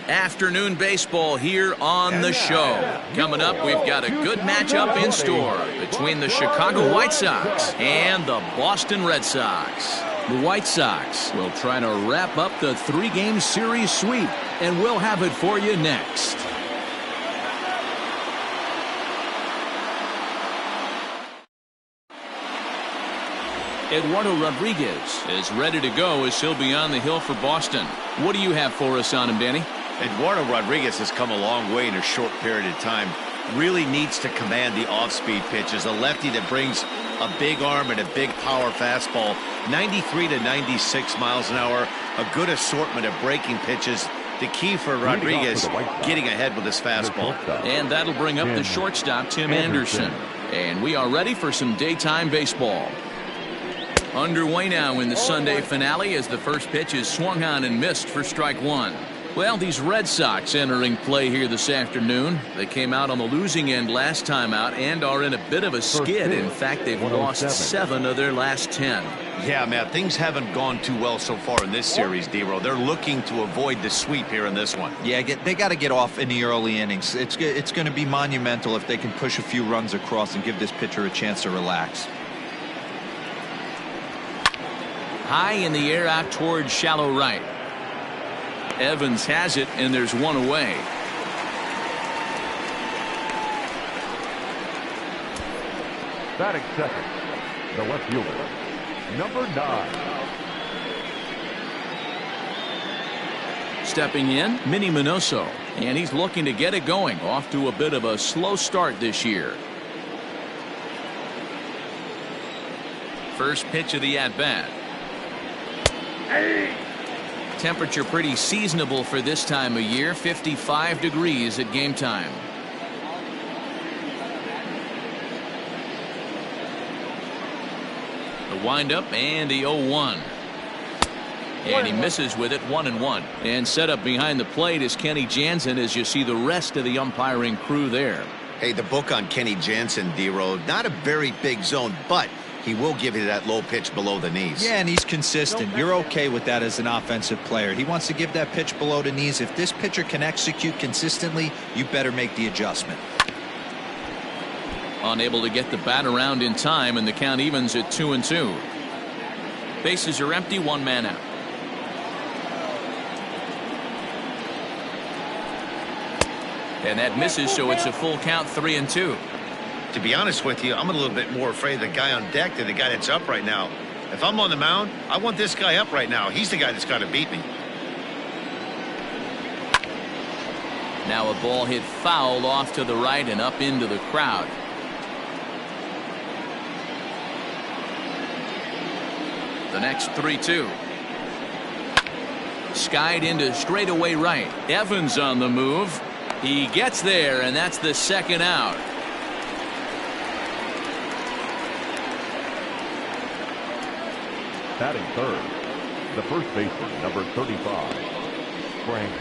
Afternoon baseball here on the show. Coming up, we've got a good matchup in store between the Chicago White Sox and the Boston Red Sox. The White Sox will try to wrap up the three-game series sweep, and we'll have it for you next. Eduardo Rodriguez is ready to go as he'll be on the hill for Boston. What do you have for us on him, Danny? Eduardo Rodriguez has come a long way in a short period of time. Really needs to command the off-speed pitches. A lefty that brings a big arm and a big power fastball. 93 to 96 miles an hour. A good assortment of breaking pitches. The key for Rodriguez, getting ahead with his fastball. And that'll bring up the shortstop, Tim Anderson. And we are ready for some daytime baseball. Underway now in the Sunday finale as the first pitch is swung on and missed for strike one. Well, these Red Sox entering play here this afternoon. They came out on the losing end last time out and are in a bit of a skid. In fact, they've lost 7 of their last 10. Yeah, Matt, things haven't gone too well so far in this series, D-Row. They're looking to avoid the sweep here in this one. Yeah, they got to get off in the early innings. It's going to be monumental if they can push a few runs across and give this pitcher a chance to relax. High in the air out towards shallow right. Evans has it, and there's one away. Batting second, the left fielder, number 9. Stepping in, Minnie Minoso, and he's looking to get it going. Off to a bit of a slow start this year. First pitch of the at-bat. Temperature pretty seasonable for this time of year. 55 degrees at game time. The windup and the 0-1. And he misses with it, 1-1. And set up behind the plate is Kenny Jansen as you see the rest of the umpiring crew there. Hey, the book on Kenny Jansen, D-Row, not a very big zone, but he will give you that low pitch below the knees. Yeah, and he's consistent. You're okay with that as an offensive player. He wants to give that pitch below the knees. If this pitcher can execute consistently, you better make the adjustment. Unable to get the bat around in time, and the count evens at 2-2. Bases are empty, one man out. And that misses, so it's a full count, 3-2. To be honest with you, I'm a little bit more afraid of the guy on deck than the guy that's up right now. If I'm on the mound, I want this guy up right now. He's the guy that's got to beat me. Now a ball hit foul off to the right and up into the crowd. The next 3-2. Skied into straightaway right. Evans on the move. He gets there, and that's the second out. Batting third, the first baseman, number 35, Frank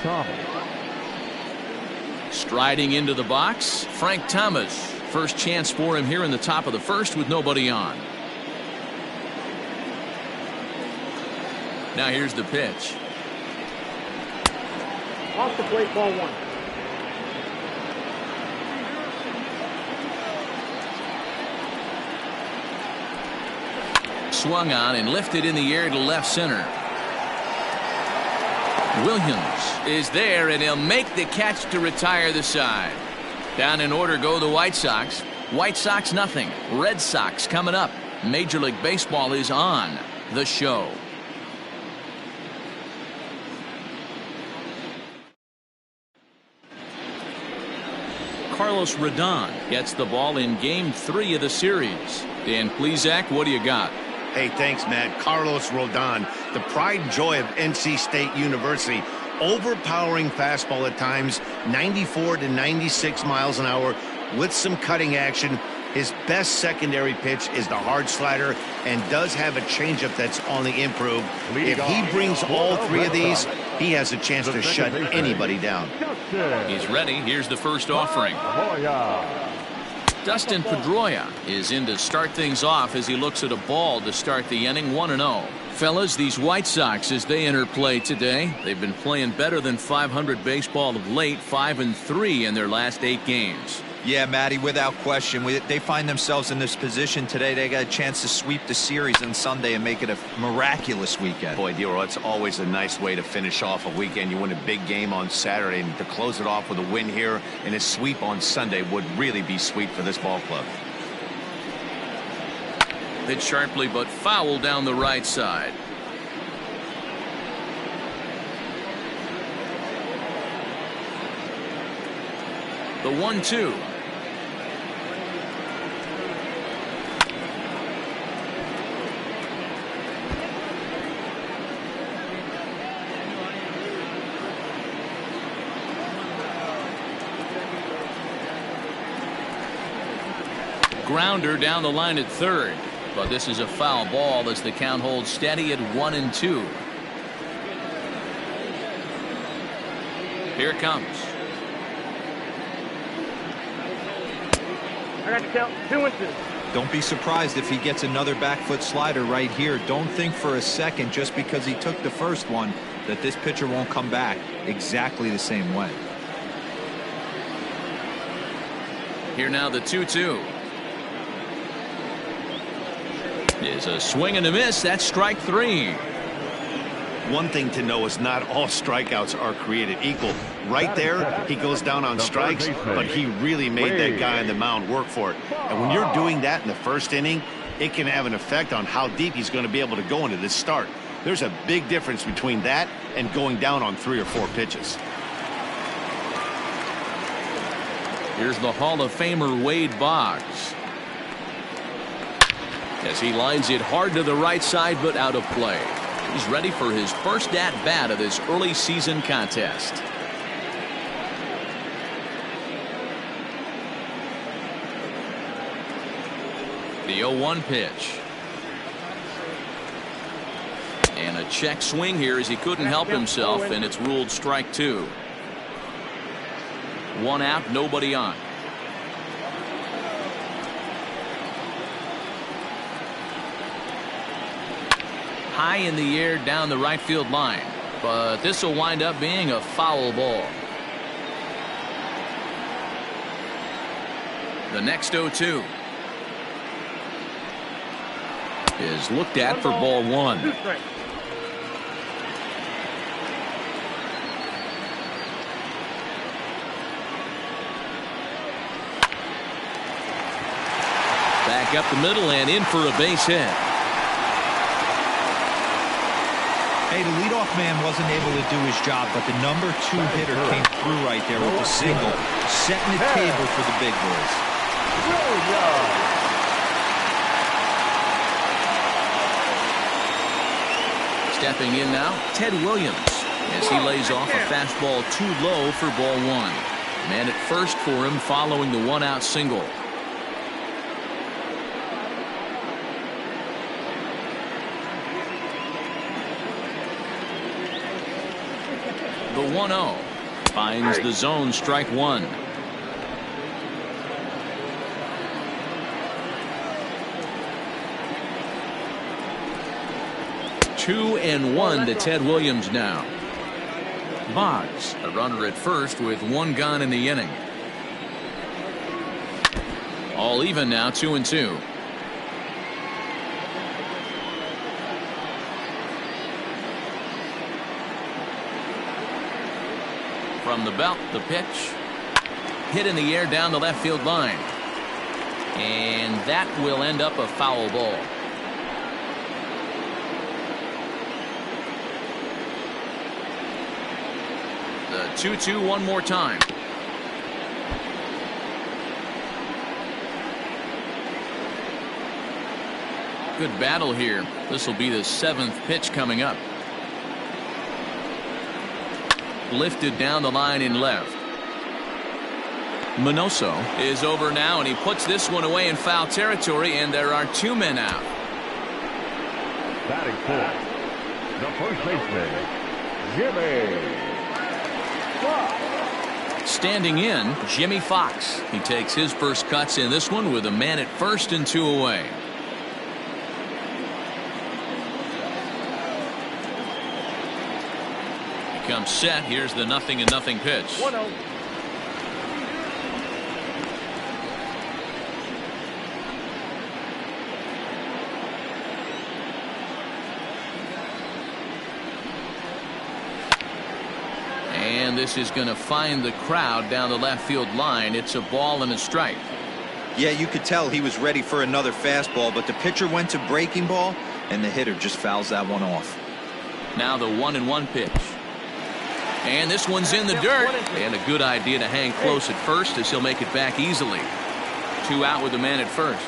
Thomas. Striding into the box, Frank Thomas. First chance for him here in the top of the first with nobody on. Now here's the pitch. Off the plate, ball 1. Swung on and lifted in the air to left center. Williams is there, and he'll make the catch to retire the side. Down in order go the White Sox. White Sox nothing. Red Sox coming up. Major League Baseball is on the show. Carlos Rodon gets the ball in game 3 of the series. Dan Plesac, what do you got? Hey, thanks, Matt. Carlos Rodon, the pride and joy of NC State University. Overpowering fastball at times, 94 to 96 miles an hour with some cutting action. His best secondary pitch is the hard slider and does have a changeup that's on the improve. If he brings all 3 of these, he has a chance to shut anybody down. He's ready. Here's the first offering. Dustin Pedroia is in to start things off as he looks at a ball to start the inning. 1-0. Fellas, these White Sox, as they enter play today, they've been playing better than .500 baseball of late, 5-3 in their last 8 games. Yeah, Matty, without question. They find themselves in this position today. They got a chance to sweep the series on Sunday and make it a miraculous weekend. Boy, Dero, it's always a nice way to finish off a weekend. You win a big game on Saturday, and to close it off with a win here and a sweep on Sunday would really be sweet for this ball club. Hit sharply, but foul down the right side. The 1-2. Grounder down the line at third. But this is a foul ball as the count holds steady at 1-2. Here it comes. I got to count 2-2. Don't be surprised if he gets another back foot slider right here. Don't think for a second, just because he took the first one, that this pitcher won't come back exactly the same way. Here now the 2-2. Is a swing and a miss. That's strike 3. One thing to know is not all strikeouts are created equal. Right there, he goes down on strikes, but he really made that guy on the mound work for it. And when you're doing that in the first inning, it can have an effect on how deep he's going to be able to go into this start. There's a big difference between that and going down on 3 or 4 pitches. Here's the Hall of Famer Wade Boggs, as he lines it hard to the right side, but out of play. He's ready for his first at-bat of this early season contest. The 0-1 pitch. And a check swing here as he couldn't help himself, and it's ruled strike 2. 1 out, nobody on. High in the air down the right field line, but this will wind up being a foul ball. The next 0-2 is looked at for ball 1. Back up the middle and in for a base hit. Hey, the leadoff man wasn't able to do his job, but the number 2 hitter came through right there with the single, setting the table for the big boys. Stepping in now, Ted Williams, as he lays off a fastball too low for ball 1. Man at first for him following the 1-out single. The 1-0 finds the zone, strike 1. Two and 1 to Ted Williams now. Boggs, a runner at first with 1 gone in the inning. All even now, 2-2. From the belt, the pitch. Hit in the air down the left field line. And that will end up a foul ball. The 2-2 one more time. Good battle here. This will be the 7th pitch coming up. Lifted down the line in left. Minoso is over now, and he puts this one away in foul territory, and there are 2 men out. Batting fourth, the first baseman, Jimmy. Standing in, Jimmy Fox. He takes his first cuts in this one with a man at first and 2 away. set. Here's the 0-0 pitch. 1-0. And this is going to find the crowd down the left field line. It's a ball and a strike. Yeah, you could tell he was ready for another fastball, but the pitcher went to breaking ball, and the hitter just fouls that one off. Now the 1-1 pitch. And this one's in the dirt. And a good idea to hang close at first as he'll make it back easily. 2 out with the man at first.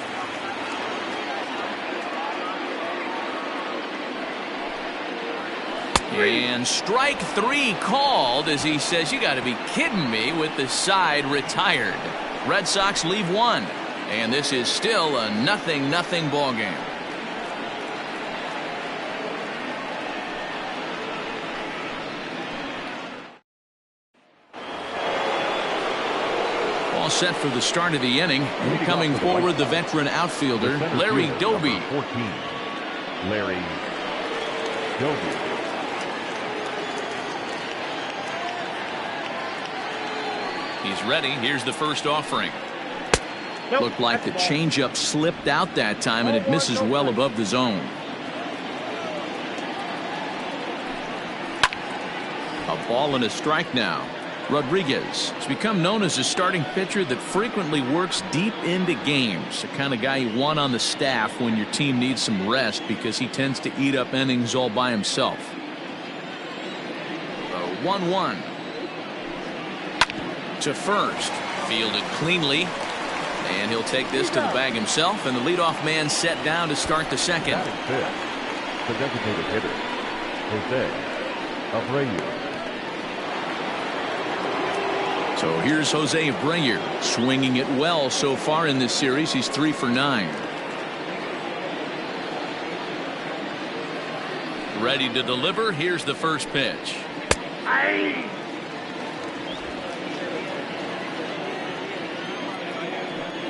And strike 3 called as he says, you got to be kidding me, with the side retired. Red Sox leave 1. And this is still a 0-0 ball game. All set for the start of the inning. Coming forward, the veteran outfielder, Larry Doby. 14. Larry Doby. He's ready. Here's the first offering. Nope, Looked like the that's a ball. changeup slipped out that time, and it misses well above the zone. A ball and a strike now. Rodriguez has become known as a starting pitcher that frequently works deep into games. The kind of guy you want on the staff when your team needs some rest, because he tends to eat up innings all by himself. 1-1. To first. Fielded cleanly. And he'll take this to the bag himself, and the leadoff man set down to start the second. Batting fifth, the designated hitter, Jose Abreu. So here's Jose Abreu, swinging it well so far in this series. He's 3 for 9. Ready to deliver. Here's the first pitch. Aye.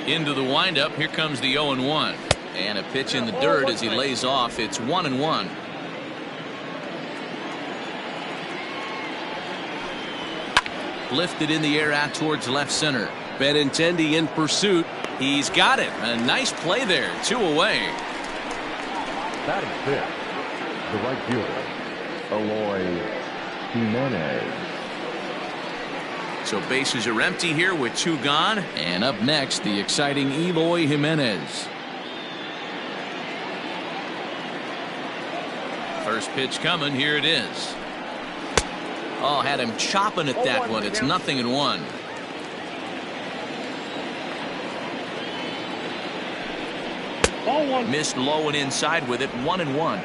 Into the windup. Here comes the 0-1. And a pitch in the dirt as he lays off. It's 1-1. Lifted in the air out towards left center. Benintendi in pursuit. He's got it. A nice play there. 2 away. Batting fifth, the right fielder, Eloy Jimenez. So bases are empty here with 2 gone. And up next, the exciting Eloy Jimenez. First pitch coming. Here it is. Oh, had him chopping at that one. It's 0-1. Ball 1. Missed low and inside with it. 1-1.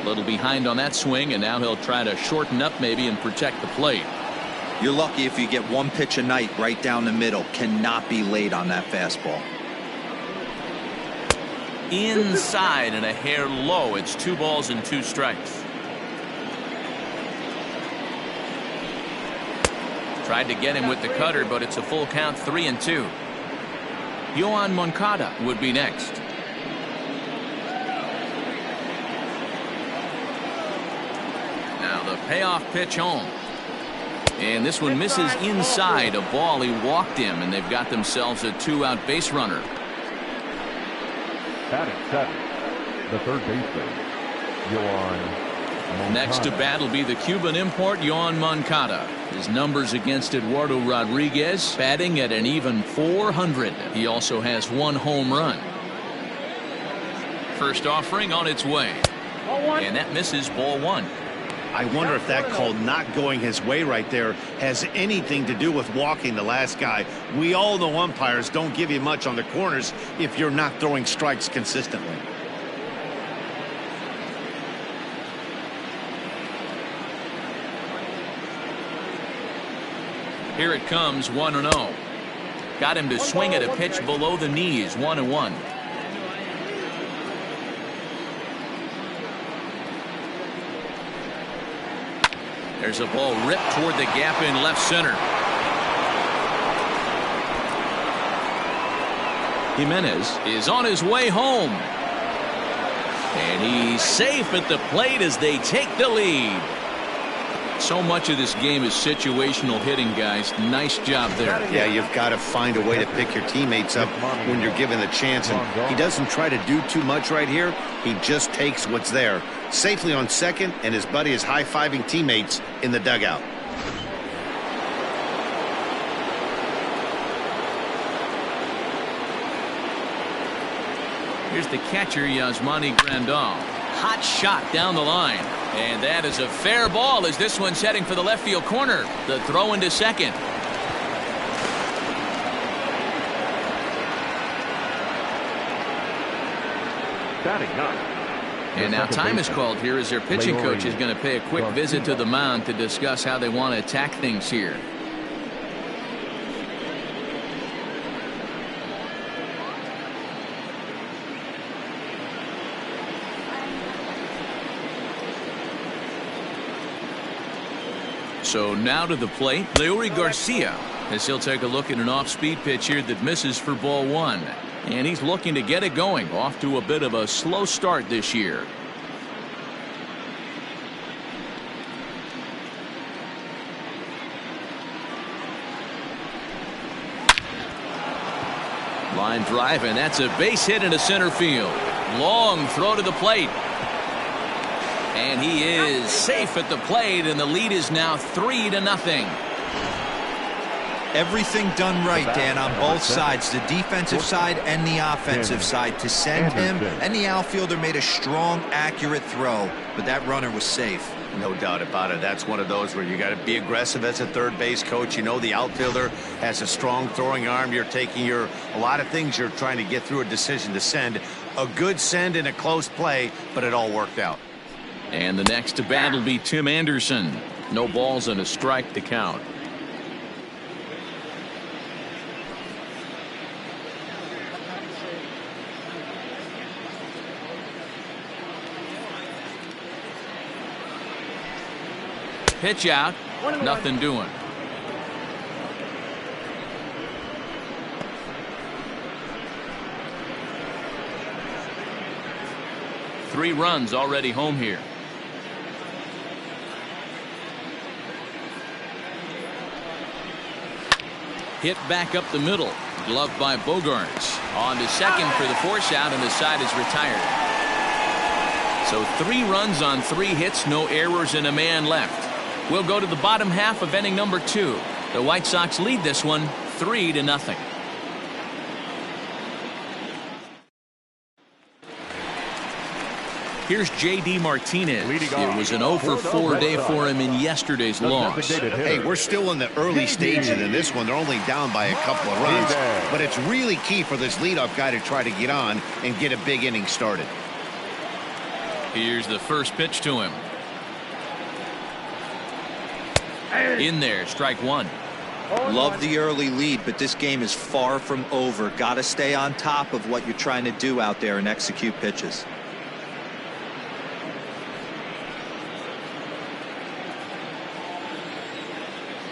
A little behind on that swing, and now he'll try to shorten up maybe and protect the plate. You're lucky if you get 1 pitch a night right down the middle. Cannot be late on that fastball. Inside and a hair low. It's 2 balls and 2 strikes. Tried to get him with the cutter, but it's a full count. 3-2. Yohan Moncada would be next. Now the payoff pitch home. And this one misses inside. A ball. He walked him, and they've got themselves a 2-out base runner. Batting seventh, the third baseman, Yohan Moncada. Next to bat will be the Cuban import, Yohan Moncada. His numbers against Eduardo Rodriguez, batting at an even .400. He also has 1 home run. First offering on its way. Ball 1. And that misses. Ball 1. I wonder if that call not going his way right there has anything to do with walking the last guy. We all know umpires don't give you much on the corners if you're not throwing strikes consistently. Here it comes. 1-0. Got him to swing at a pitch below the knees. 1-1. There's a ball ripped toward the gap in left center. Jimenez is on his way home. And he's safe at the plate as they take the lead. So much of this game is situational hitting, guys. Nice job there. Yeah, you've got to find a way to pick your teammates up when you're given the chance. And he doesn't try to do too much right here. He just takes what's there. Safely on second, and his buddy is high-fiving teammates in the dugout. Here's the catcher, Yasmani Grandal. Hot shot down the line. And that is a fair ball as this one's heading for the left field corner. The throw into second. Batting ninth. And now time is called here as their pitching coach is going to pay a quick visit to the mound to discuss how they want to attack things here. So now to the plate, Leury Garcia, as he'll take a look at an off-speed pitch here that misses for ball one. And he's looking to get it going, off to a bit of a slow start this year. Line drive, and that's a base hit into center field. Long throw to the plate. And he is safe at the plate, and the lead is now 3-0. Everything done right, Dan, on both sides, the defensive side and the offensive side, to send him, and the outfielder made a strong, accurate throw, but that runner was safe. No doubt about it. That's one of those where you got to be aggressive as a third base coach. You know the outfielder has a strong throwing arm. You're taking a lot of things you're trying to get through a decision to send. A good send in a close play, but it all worked out. And the next to bat will be Tim Anderson. No balls and a strike to count. Pitch out. Nothing doing. Three runs already home here. Hit back up the middle. Gloved by Bogarts. On to second for the force out, and the side is retired. So 3 runs on 3 hits, no errors, and a man left. We'll go to the bottom half of inning number 2. The White Sox lead this one 3-0. Here's J.D. Martinez. It was an 0-for-4 day for him in yesterday's loss. Hey, we're still in the early stages in this one. They're only down by a couple of runs, but it's really key for this leadoff guy to try to get on and get a big inning started. Here's the first pitch to him. In there, strike one. Love the early lead, but this game is far from over. Got to stay on top of what you're trying to do out there and execute pitches.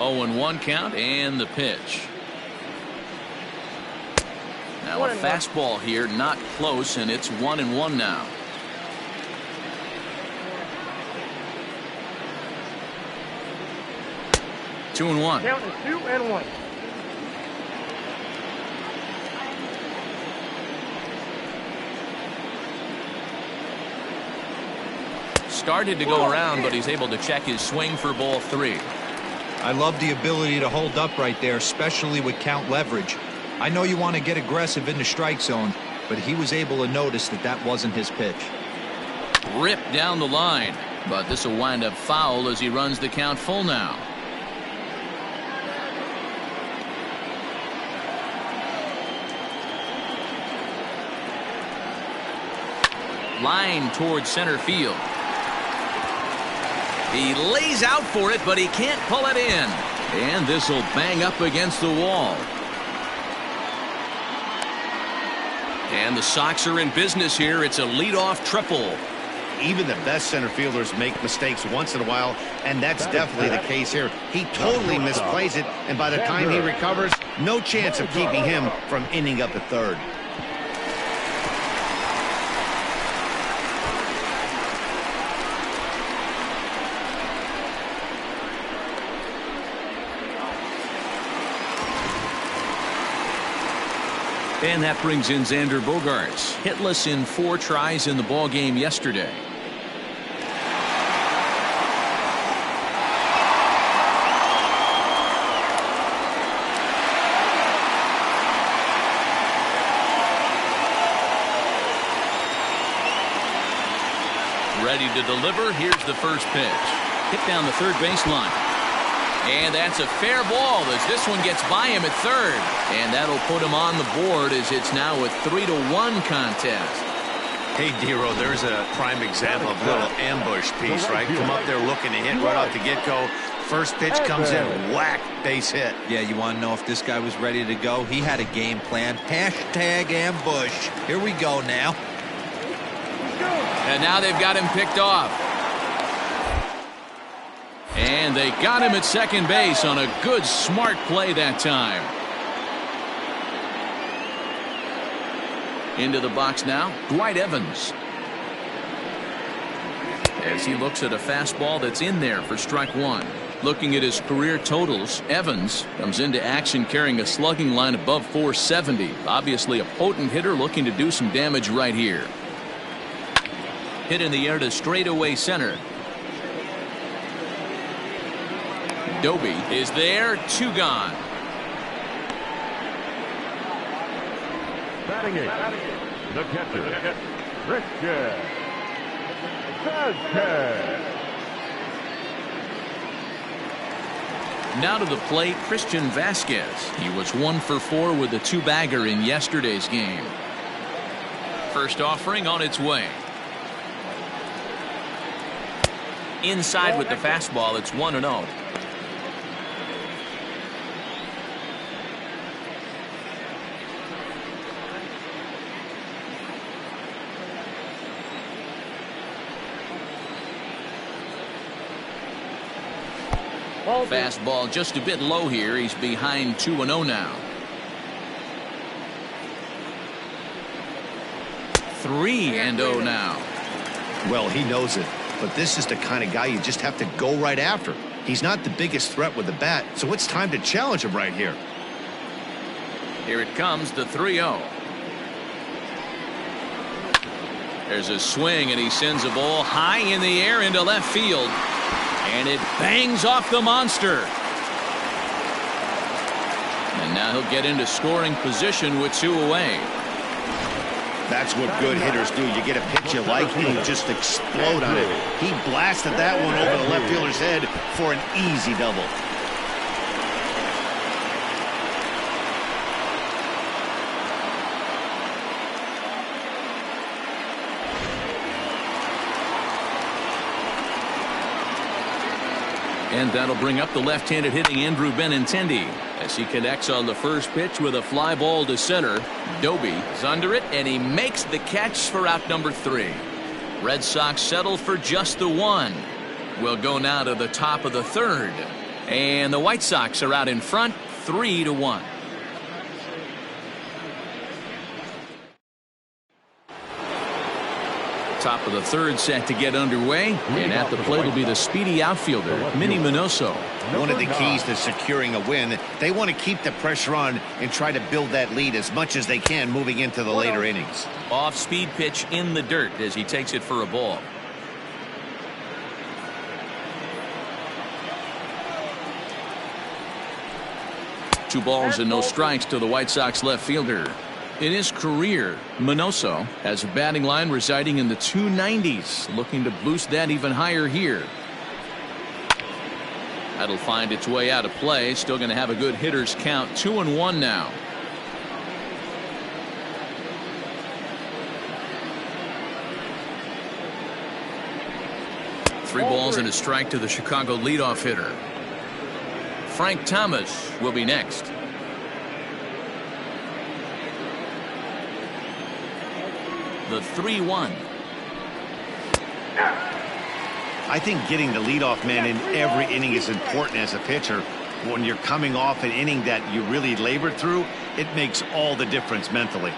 Oh, 0-1 count, and the pitch. Now a fastball here, not close, and it's 1-1 now. Two and one. Count is 2-1. Started to go around, but he's able to check his swing for ball 3. I love the ability to hold up right there, especially with count leverage. I know you want to get aggressive in the strike zone, but he was able to notice that that wasn't his pitch. Ripped down the line, but this will wind up foul as he runs the count full now. Line towards center field. He lays out for it, but he can't pull it in. And this will bang up against the wall. And the Sox are in business here. It's a leadoff triple. Even the best center fielders make mistakes once in a while, and that's definitely the case here. He totally misplays it, and by the time he recovers, no chance of keeping him from ending up at third. And that brings in Xander Bogaerts, hitless in 4 tries in the ball game yesterday. Ready to deliver. Here's the first pitch. Hit down the third baseline. And that's a fair ball as this one gets by him at third. And that'll put him on the board as it's now a 3-1 contest. Hey, Dero, there's a prime example of a little ambush piece, right? Come up there looking to hit right off the get-go. First pitch comes in, whack, base hit. Yeah, you want to know if this guy was ready to go? He had a game plan. Hashtag ambush. Here we go now. And now they've got him picked off. And they got him at second base on a good, smart play that time. Into the box now, Dwight Evans. As he looks at a fastball that's in there for strike one. Looking at his career totals, Evans comes into action carrying a slugging line above 470. Obviously a potent hitter looking to do some damage right here. Hit in the air to straightaway center. Doby is there, 2 gone. Batting it, the catcher, Christian Vasquez. Now to the plate, Christian Vasquez. He was 1 for 4 with a 2-bagger in yesterday's game. First offering on its way. Inside with the fastball, it's 1-0. Fastball just a bit low here. He's behind 2-0 now. 3-0 now. Well, he knows it. But this is the kind of guy you just have to go right after. He's not the biggest threat with the bat, so it's time to challenge him right here. Here it comes, the 3-0. There's a swing, and he sends a ball high in the air into left field. And it bangs off the monster. And now he'll get into scoring position with 2 away. That's what good hitters do. You get a pitch you like, and you just explode on it. He blasted that one over the left fielder's head for an easy double. And that'll bring up the left-handed hitting Andrew Benintendi as he connects on the first pitch with a fly ball to center. Doby is under it, and he makes the catch for out number 3. Red Sox settle for just the 1. We'll go now to the top of the 3rd. And the White Sox are out in front, 3-1. Top of the 3rd set to get underway, and at the plate will be the speedy outfielder Minnie Minoso. One of the keys to securing a win, they want to keep the pressure on and try to build that lead as much as they can moving into the later innings. Off-speed pitch in the dirt as he takes it for a ball. Two balls and no strikes to the White Sox left fielder. In his career, Minoso has a batting line residing in the 290s, looking to boost that even higher here. That'll find its way out of play. Still going to have a good hitter's count. 2-1 now. Three balls and a strike to the Chicago leadoff hitter. Frank Thomas will be next. The 3-1. I think getting the leadoff man in every inning is important as a pitcher. When you're coming off an inning that you really labored through, it makes all the difference mentally.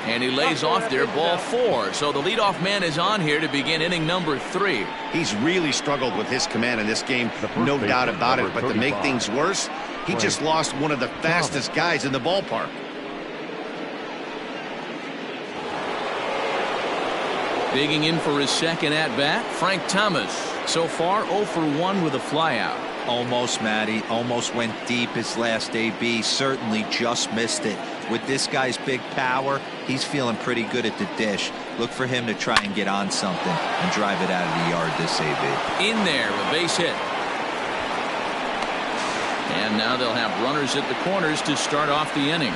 And he lays off there, ball 4. So the leadoff man is on here to begin inning number 3. He's really struggled with his command in this game, no doubt about it. But to make things worse, he just lost one of the fastest guys in the ballpark. Digging in for his second at-bat, Frank Thomas. So far, 0 for 1 with a flyout. Almost, Matty. Almost went deep his last AB. Certainly just missed it. With this guy's big power, he's feeling pretty good at the dish. Look for him to try and get on something and drive it out of the yard this AB. In there, a base hit. And now they'll have runners at the corners to start off the inning.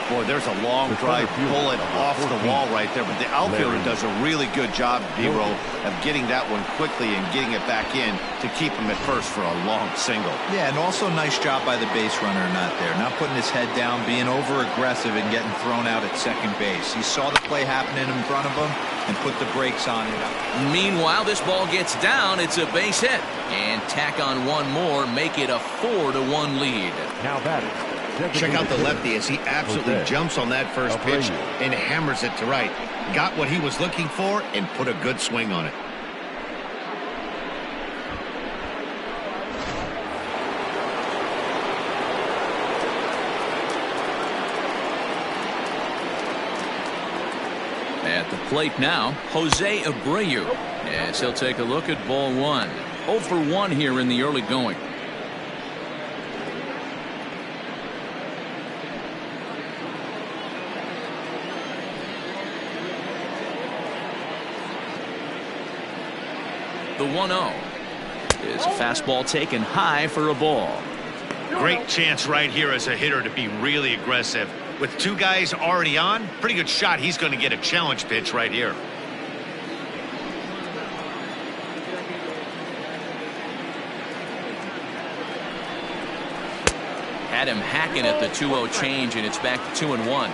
Boy, there's a long drive bullet off the wall right there, but the outfielder does a really good job, D-Roll, of getting that one quickly and getting it back in to keep him at first for a long single. Yeah, and also nice job by the base runner not there, not putting his head down, being over-aggressive and getting thrown out at second base. He saw the play happening in front of him and put the brakes on it. Meanwhile, this ball gets down. It's a base hit. And tack on one more, make it a 4-1 lead. Now batting. Check out the lefty as he absolutely jumps on that first pitch and hammers it to right. Got what he was looking for and put a good swing on it. At the plate now, Jose Abreu. As he'll take a look at ball 1. 0 for 1 here in the early going. The 1-0 is a fastball taken high for a ball. Great chance right here as a hitter to be really aggressive. With 2 guys already on, pretty good shot. He's going to get a challenge pitch right here. Had him hacking at the 2-0 change, and it's back to 2-1.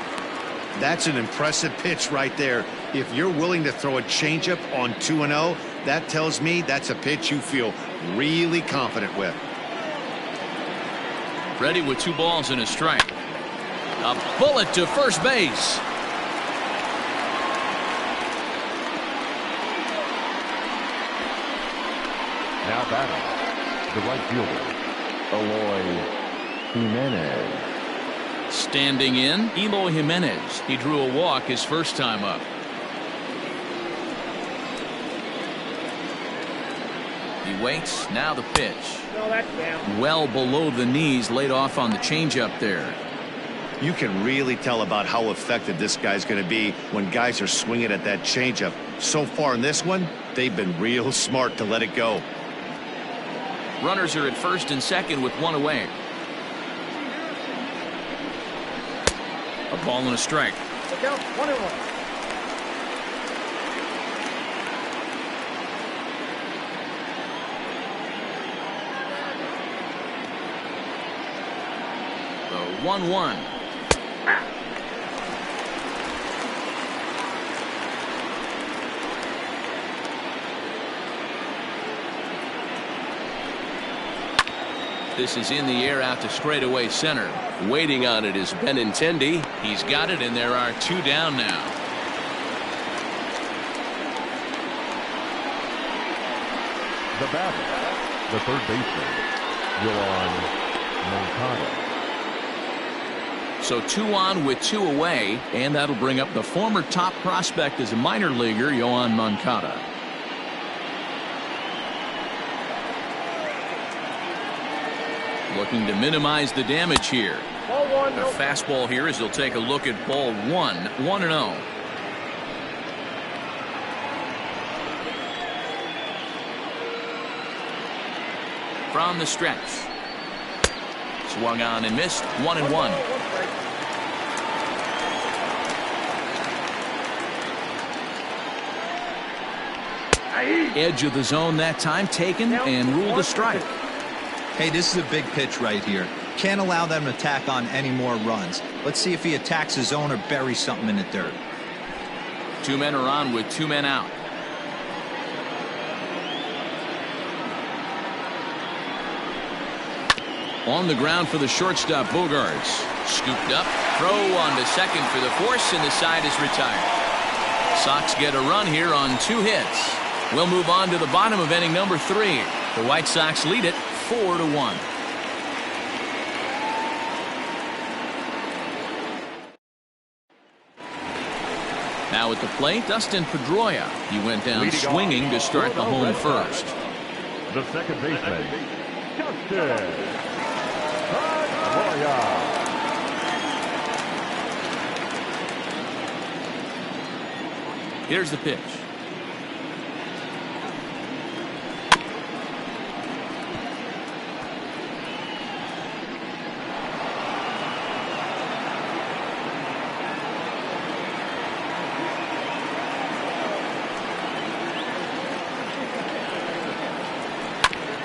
That's an impressive pitch right there. If you're willing to throw a changeup on 2-0, that tells me that's a pitch you feel really confident with. Ready with 2 balls and a strike. A bullet to first base. Now batting. The right fielder, Eloy Jimenez. Standing in, Eloy Jimenez. He drew a walk his first time up. He waits. Now the pitch. No, that's down. Well below the knees, laid off on the changeup there. You can really tell about how effective this guy's going to be when guys are swinging at that changeup. So far in this one, they've been real smart to let it go. Runners are at first and second with 1 away. A ball and a strike. Look out, 1-1. The 1-1. This is in the air out to straightaway center. Waiting on it is Benintendi. He's got it, and there are 2 down now. The batter, the third baseman, Moncada. So 2 on with 2 away, and that'll bring up the former top prospect as a minor leaguer, Yoan Moncada. Looking to minimize the damage here. Ball 1. A fastball here as he'll take a look at ball 1. 1-0. From the stretch. Swung on and missed. 1-1. Edge of the zone that time taken and ruled a strike. Hey, this is a big pitch right here. Can't allow them to tack on any more runs. Let's see if he attacks his zone or buries something in the dirt. 2 men are on with 2 men out. On the ground for the shortstop, Bogarts. Scooped up, throw on to second for the force, and the side is retired. Sox get a run here on 2 hits. We'll move on to the bottom of inning number 3. The White Sox lead it 4-1. Now at the plate, Dustin Pedroia. He went down swinging to start the home first. The second baseman, Dustin Pedroia. Here's the pitch.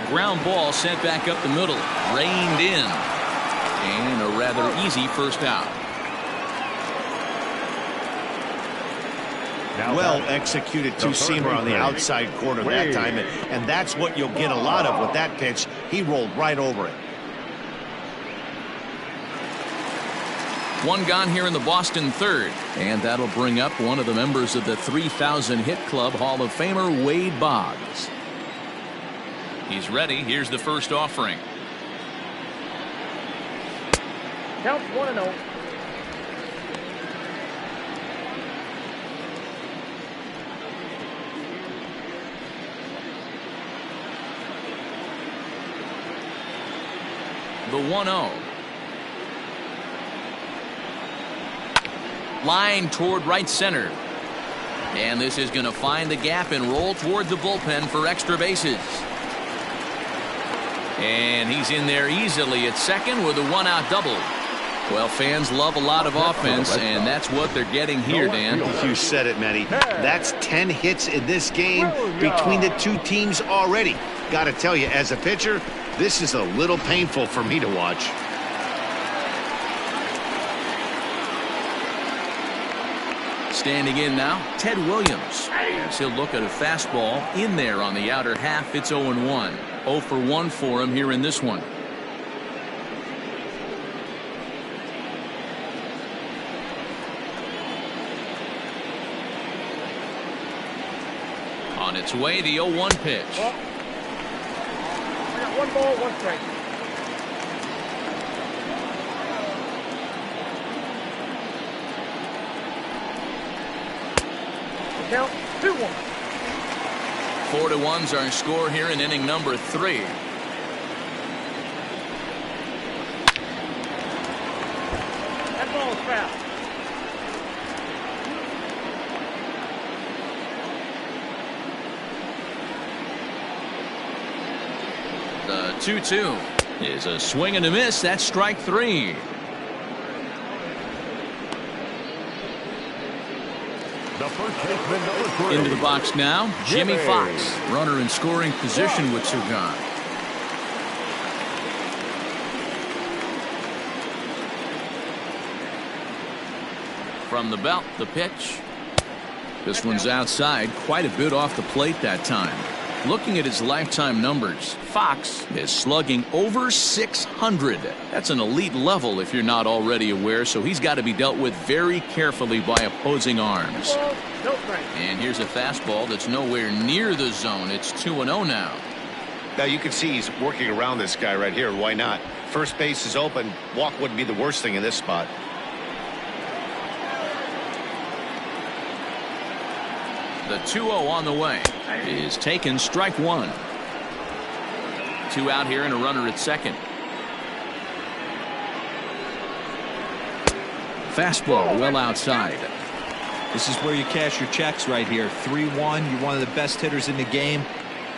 Ground ball sent back up the middle, reined in, and a rather easy first out. Well executed two-seamer on the outside corner that time, and that's what you'll get a lot of with that pitch. He rolled right over it. One gone here in the Boston third, and that'll bring up one of the members of the 3,000 hit club, Hall of Famer Wade Boggs. He's ready. Here's the first offering. Count 1-0. The 1-0. Line toward right center. And this is going to find the gap and roll toward the bullpen for extra bases. And he's in there easily at second with a 1-out double. Well, fans love a lot of offense, and that's what they're getting here, Dan. You said it, Matty. That's 10 hits in this game between the two teams already. Got to tell you, as a pitcher, this is a little painful for me to watch. Standing in now, Ted Williams. As he'll look at a fastball in there on the outer half. It's 0-1. 0 for 1 for him here in this one. On its way, the 0-1 pitch. Well, I got 1 ball, 1 strike. Count 2-1. 4-1's our score here in inning number 3. That ball is foul. The 2-2 is a swing and a miss. That's strike 3. The first baseman, number 3. Into the box now, Jimmy Fox. Runner in scoring position with 2 gone. From the belt, the pitch. This one's outside, quite a bit off the plate that time. Looking at his lifetime numbers, Fox is slugging over 600. That's an elite level if you're not already aware, so he's got to be dealt with very carefully by opposing arms. Ball, no strike. And here's a fastball that's nowhere near the zone. It's 2-0 now. Now you can see he's working around this guy right here. Why not? First base is open. Walk wouldn't be the worst thing in this spot. The 2-0 on the way is taken, strike 1. 2 out here and a runner at second. Fastball well outside. This is where you cash your checks right here. 3-1. You're one of the best hitters in the game.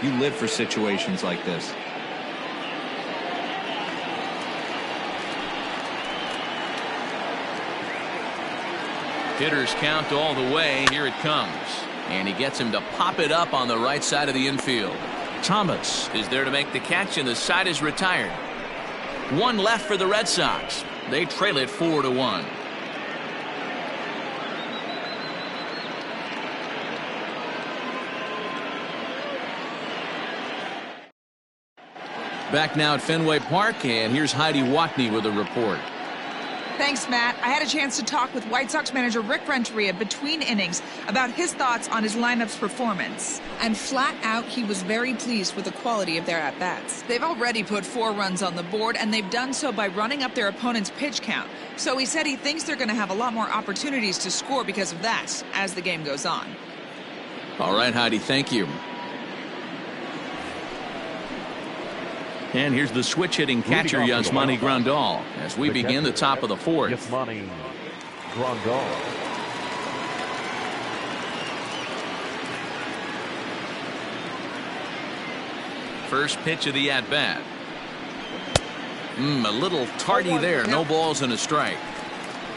You live for situations like this. Hitters count all the way. Here it comes. And he gets him to pop it up on the right side of the infield. Thomas is there to make the catch, and the side is retired. 1 left for the Red Sox. They trail it 4-1. Back now at Fenway Park, and here's Heidi Watney with a report. Thanks, Matt. I had a chance to talk with White Sox manager Rick Renteria between innings about his thoughts on his lineup's performance. And flat out, he was very pleased with the quality of their at-bats. They've already put 4 runs on the board, and they've done so by running up their opponent's pitch count. So he said he thinks they're going to have a lot more opportunities to score because of that as the game goes on. All right, Heidi, thank you. And here's the switch-hitting catcher, Yasmani Grandal, as we begin the top of the 4th. Yasmani Grandal. First pitch of the at-bat. A little tardy there. No balls and a strike.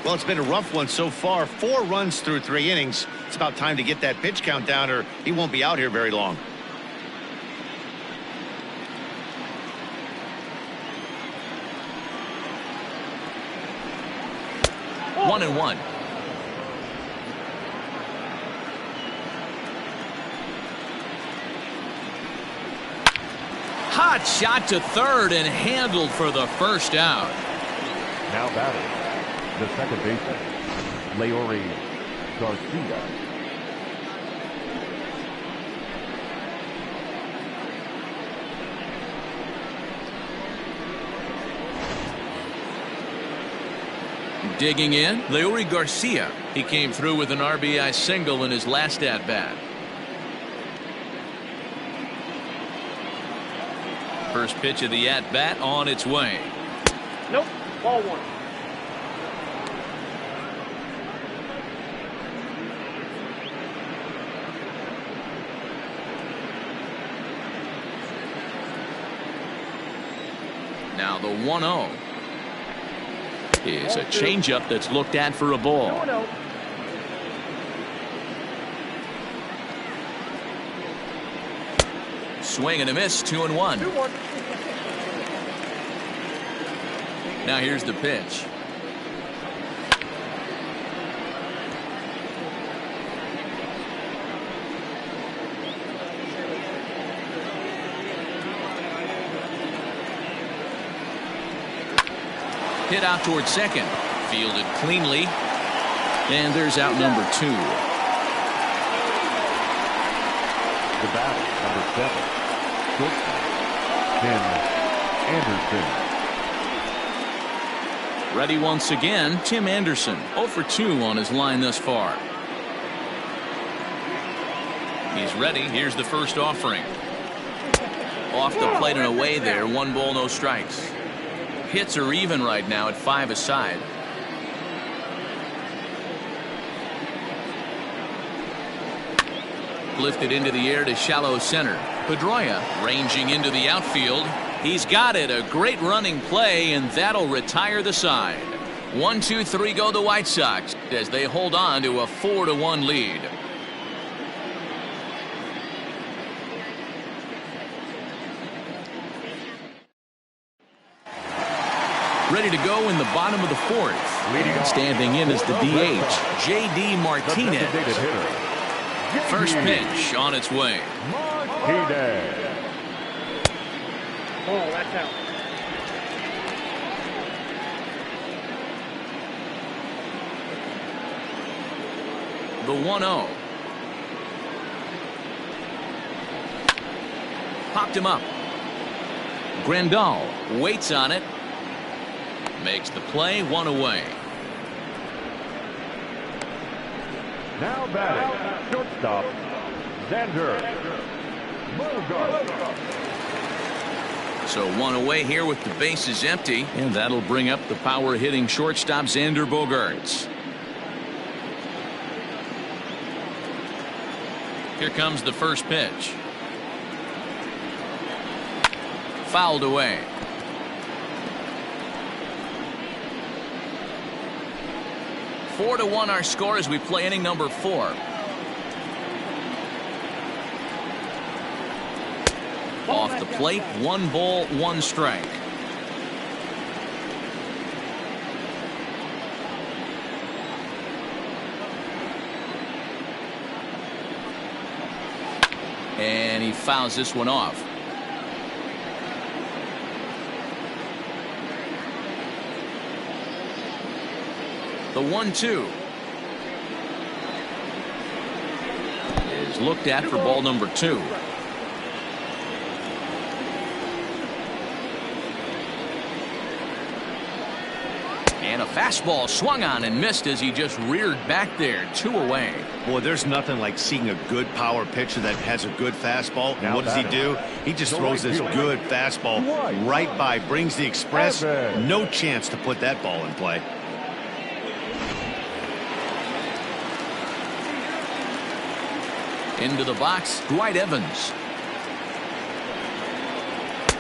Well, it's been a rough one so far. 4 runs through 3 innings. It's about time to get that pitch count down, or he won't be out here very long. One and one. Hot shot to third and handled for the first out. Now batting, the second baseman, Leori Garcia. Digging in, Leori Garcia. He came through with an RBI single in his last at-bat. First pitch of the at-bat on its way. Nope. Ball 1. Now the 1-0 is a changeup that's looked at for a ball. 2-0. Swing and a miss, 2-1. 2-1. Now here's the pitch. Hit out towards second. Fielded cleanly. And there's out number 2. The batter, number 7, Tim Anderson. Ready once again, Tim Anderson. 0 for 2 on his line thus far. He's ready. Here's the first offering. Off the plate and away there. 1 ball, no strikes. Hits are even right now at 5 aside. Lifted into the air to shallow center. Pedroia ranging into the outfield. He's got it. A great running play, and that'll retire the side. 1, 2, 3 go the White Sox as they hold on to a 4-1 lead. Ready to go in the bottom of the 4th. And standing in is the DH, J.D. Martinez. First pitch on its way. Martinez. Oh, that's out. The 1-0. Popped him up. Grandal waits on it. Makes the play, 1 away. Now batting, shortstop, Xander Bogaerts. So 1 away here with the bases empty, and that'll bring up the power hitting shortstop Xander Bogaerts. Here comes the first pitch. Fouled away. Four to 1 our score as we play inning number 4. Off the plate, 1 ball, 1 strike. And he fouls this one off. The 1-2 is looked at for ball number 2. And a fastball swung on and missed as he just reared back there. 2 away. Boy, there's nothing like seeing a good power pitcher that has a good fastball. And what does he do? He just throws this good fastball right by, brings the express. No chance to put that ball in play. Into the box, Dwight Evans.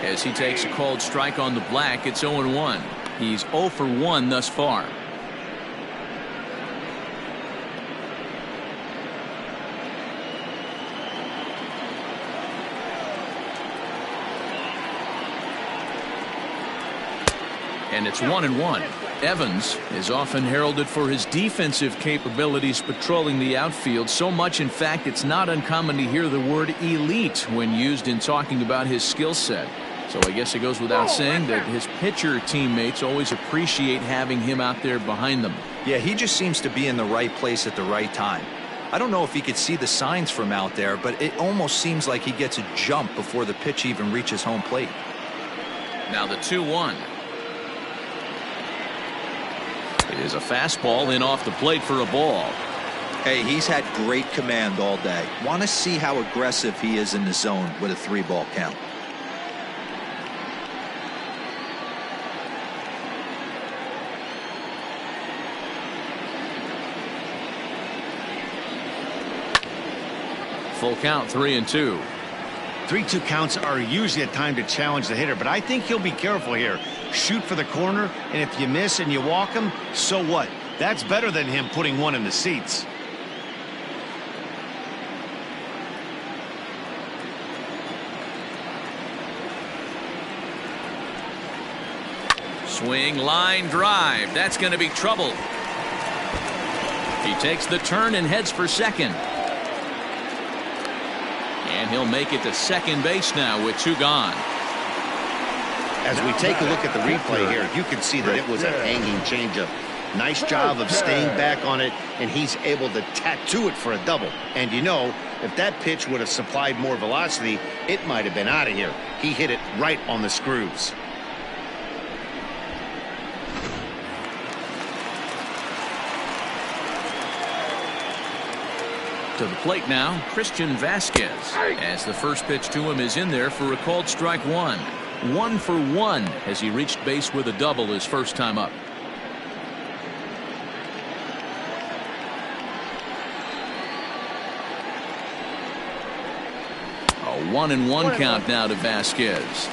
As he takes a called strike on the black, it's 0-1. He's 0 for 1 thus far. And it's 1-1. Evans is often heralded for his defensive capabilities patrolling the outfield. So much, in fact, it's not uncommon to hear the word elite when used in talking about his skill set. So I guess it goes without saying that his pitcher teammates always appreciate having him out there behind them. Yeah, he just seems to be in the right place at the right time. I don't know if he could see the signs from out there, but it almost seems like he gets a jump before the pitch even reaches home plate. Now the 2-1. It is a fastball in off the plate for a ball. Hey, he's had great command all day. Want to see how aggressive he is in the zone with a 3-ball count. Full count, 3-2. 3-2 counts are usually a time to challenge the hitter, but I think he'll be careful here. Shoot for the corner, and if you miss and you walk him, so what? That's better than him putting one in the seats. Swing, line, drive. That's going to be trouble. He takes the turn and heads for second. And he'll make it to second base now with 2 gone. As we take a look at the replay here, you can see that it was a hanging changeup. Nice job of staying back on it, and he's able to tattoo it for a double. And you know, if that pitch would have supplied more velocity, it might have been out of here. He hit it right on the screws. To the plate now, Christian Vasquez, as the first pitch to him is in there for a called strike 1. 1 for 1 as he reached base with a double his first time up. A 1-1 count now to Vasquez.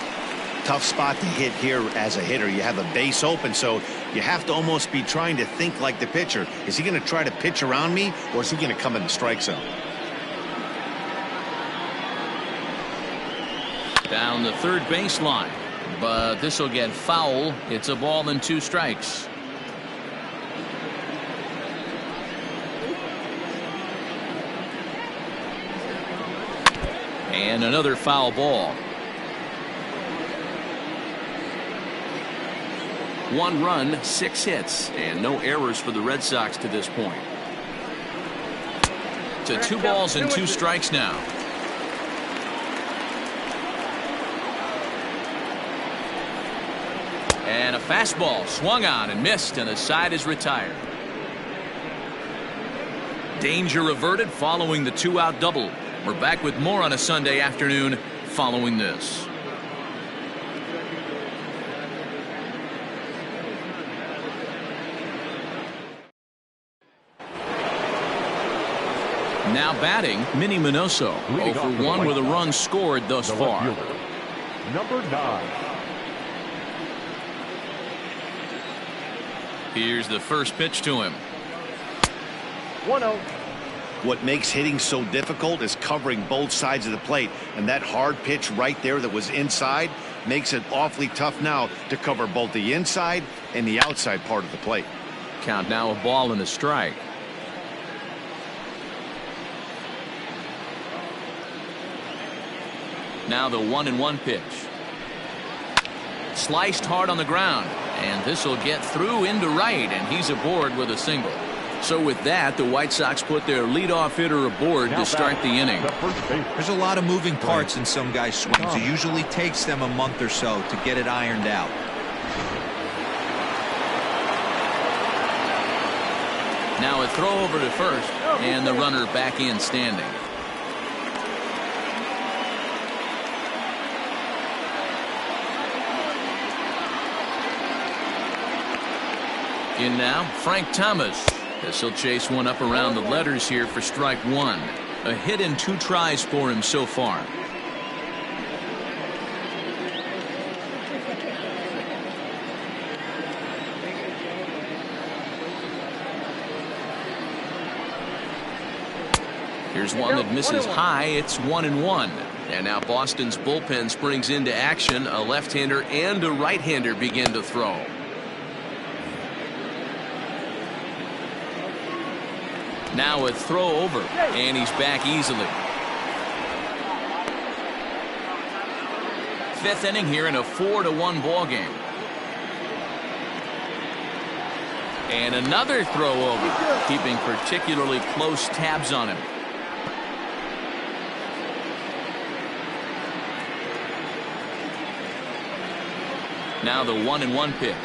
Tough spot to hit here as a hitter. You have a base open, so you have to almost be trying to think like the pitcher. Is he going to try to pitch around me, or is he going to come in the strike zone? Down the third baseline, but this will get foul. It's a ball and 2 strikes. And another foul ball. 1 run, 6 hits, and no errors for the Red Sox to this point. To 2 balls and 2 strikes now. And a fastball swung on and missed, and the side is retired. Danger averted following the 2-out double. We're back with more on a Sunday afternoon following this. Now batting, Minnie Minoso, 0 for 1 with a run scored thus far. Number 9. Here's the first pitch to him. 1-0. What makes hitting so difficult is covering both sides of the plate, and that hard pitch right there that was inside makes it awfully tough now to cover both the inside and the outside part of the plate. Count now, a ball and a strike. Now the 1-1 pitch. Sliced hard on the ground, And this will get through into right, and he's aboard with a single. So with that, the White Sox put their leadoff hitter aboard to start the inning. There's a lot of moving parts in some guys' swings. It usually takes them a month or so to get it ironed out. Now a throw over to first, and the runner back in standing. In now, Frank Thomas. This will chase one up around the letters here for strike one. A hit and 2 tries for him so far. Here's one that misses high. It's 1-1. And now Boston's bullpen springs into action. A left-hander and a right-hander begin to throw. Now a throw over, and he's back easily. 5th inning here in a 4-1 ball game. And another throw over, keeping particularly close tabs on him. Now the 1-1 pitch.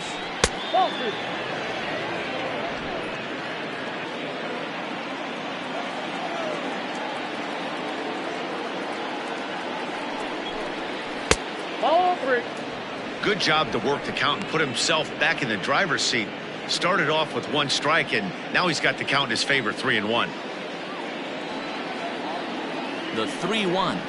Good job to work the count and put himself back in the driver's seat. Started off with 1 strike, and now he's got the count in his favor, 3-1. The 3-1.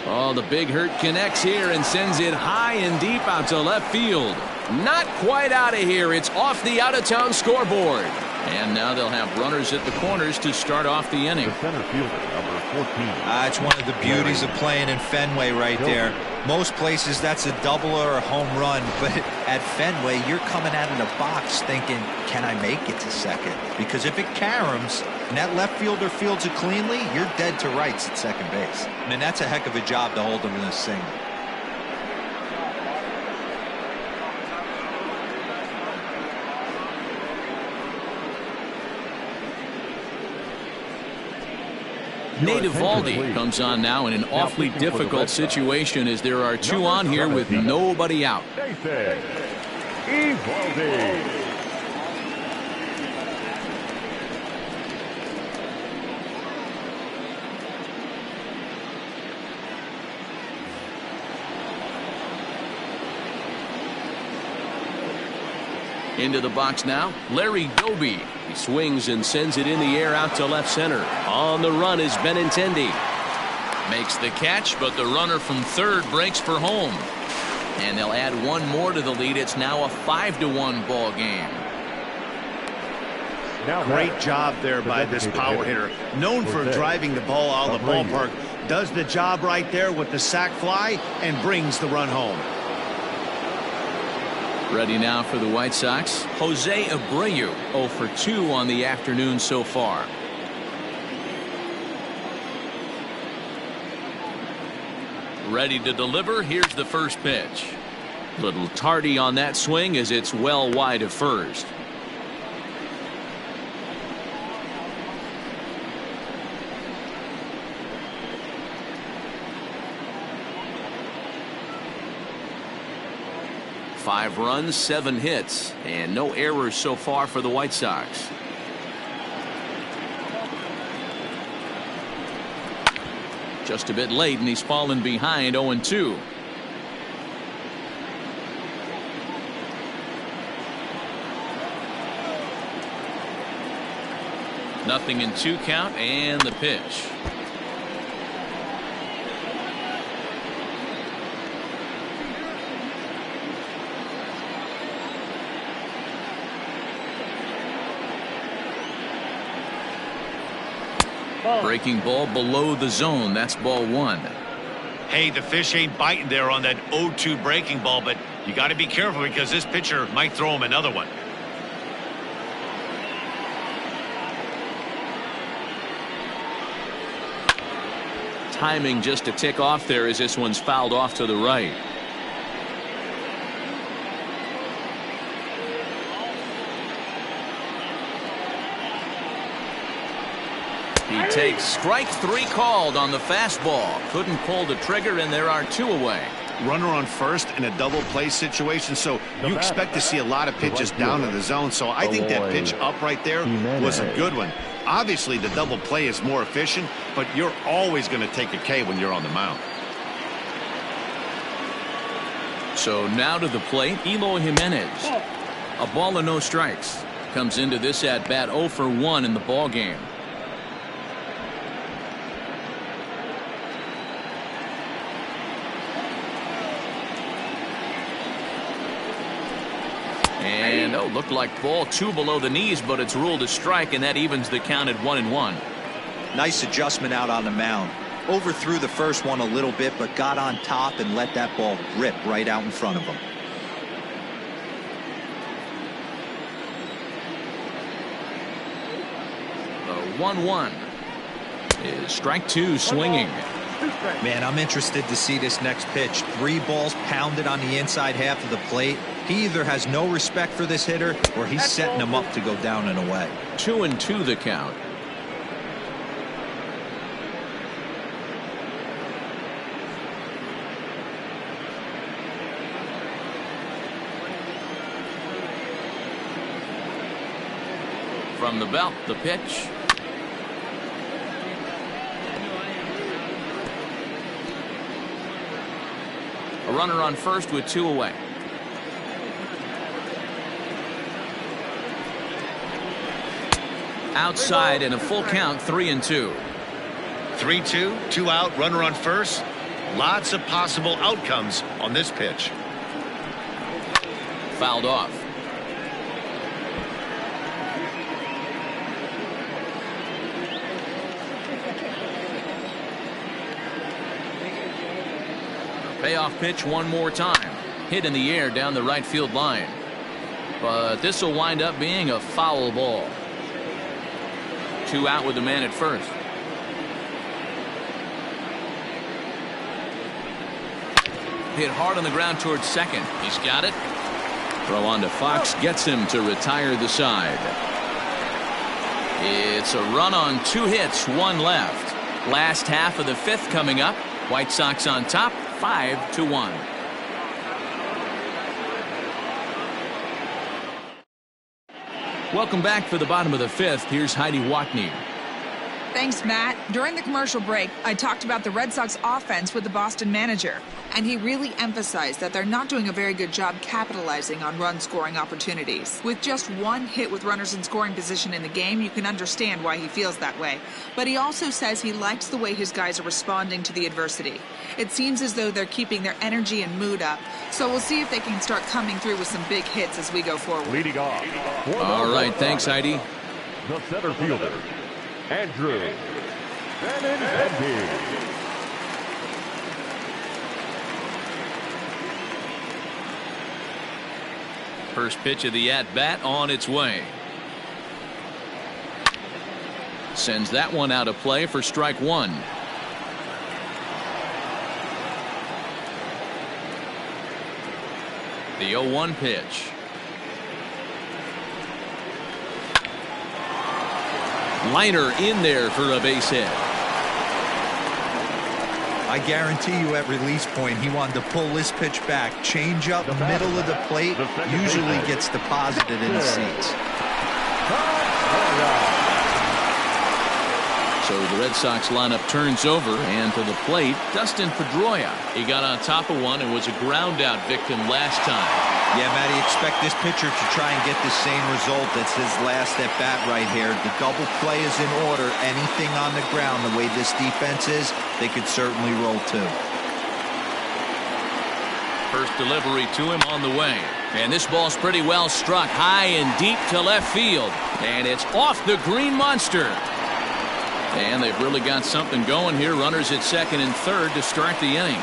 Oh, the big hurt connects here and sends it high and deep out to left field. Not quite out of here. It's off the out-of-town scoreboard. And now they'll have runners at the corners to start off the inning. The center fielder, number 14. It's one of the beauties of playing in Fenway right there. Most places that's a double or a home run, but at Fenway you're coming out of the box thinking, can I make it to second? Because if it caroms and that left fielder fields it cleanly, you're dead to rights at second base. And that's a heck of a job to hold them in a single. Nate Eovaldi comes on now in an awfully difficult situation as there are 2 on here with nobody out. Eovaldi. Into the box now, Larry Doby. He swings and sends it in the air out to left center. On the run is Benintendi. Makes the catch, but the runner from third breaks for home. And they'll add 1 more to the lead. It's now a 5-1 ball game. Great job there by this power hitter. Known for driving the ball out of the ballpark. Does the job right there with the sac fly and brings the run home. Ready now for the White Sox, Jose Abreu, 0 for 2 on the afternoon so far. Ready to deliver. Here's the first pitch. Little tardy on that swing as it's well wide of first. Five runs, 7 hits, and no errors so far for the White Sox. Just a bit late, and he's fallen behind 0-2. Nothing in 2 count, and the pitch. Breaking ball below the zone. That's ball 1. Hey, the fish ain't biting there on that 0-2 breaking ball, but you got to be careful because this pitcher might throw him another one. Timing just a tick off there as this one's fouled off to the right. He takes strike 3 called on the fastball. Couldn't pull the trigger, and there are 2 away. Runner on first in a double play situation, so you expect to see a lot of pitches down in the zone. So I think that pitch up right there was a good one. Obviously, the double play is more efficient, but you're always going to take a K when you're on the mound. So now to the plate, Eloy Jimenez. A ball and no strikes. Comes into this at bat 0 for 1 in the ball game. And looked like ball 2 below the knees, but it's ruled a strike, and that evens the count at 1-1. Nice adjustment out on the mound. Overthrew the first one a little bit, but got on top and let that ball rip right out in front of him. The 1-1 is strike 2 swinging. Man, I'm interested to see this next pitch. 3 balls pounded on the inside half of the plate. He either has no respect for this hitter or he's setting him up to go down and away. 2-2 the count. From the belt, the pitch. A runner on first with 2 away. Outside and a full count, 3-2. 3-2, 2 out, runner on first. Lots of possible outcomes on this pitch. Fouled off. Payoff pitch one more time. Hit in the air down the right field line. But this will wind up being a foul ball. 2 out with the man at first. Hit hard on the ground towards second. He's got it. Throw on to Fox gets him to retire the side. It's a run on 2 hits, 1 left. Last half of the 5th coming up. White Sox on top, 5-1. Welcome back for the bottom of the 5th. Here's Heidi Watney. Thanks, Matt. During the commercial break, I talked about the Red Sox offense with the Boston manager, and he really emphasized that they're not doing a very good job capitalizing on run-scoring opportunities. With just 1 hit with runners in scoring position in the game, you can understand why he feels that way. But he also says he likes the way his guys are responding to the adversity. It seems as though they're keeping their energy and mood up, so we'll see if they can start coming through with some big hits as we go forward. Leading off. All right, thanks, Heidi. The center fielder, Andrew Benintendi. First pitch of the at-bat on its way. Sends that one out of play for strike 1. The 0-1 pitch. Liner in there for a base hit. I guarantee you at release point he wanted to pull this pitch back. Change up middle of the plate usually gets deposited in the seats. So the Red Sox lineup turns over, and to the plate, Dustin Pedroia. He got on top of one and was a ground out victim last time. Yeah, Matty, expect this pitcher to try and get the same result. That's his last at bat right here. The double play is in order. Anything on the ground, the way this defense is, they could certainly roll 2. First delivery to him on the way. And this ball's pretty well struck high and deep to left field. And it's off the green monster. And they've really got something going here. Runners at second and third to start the inning.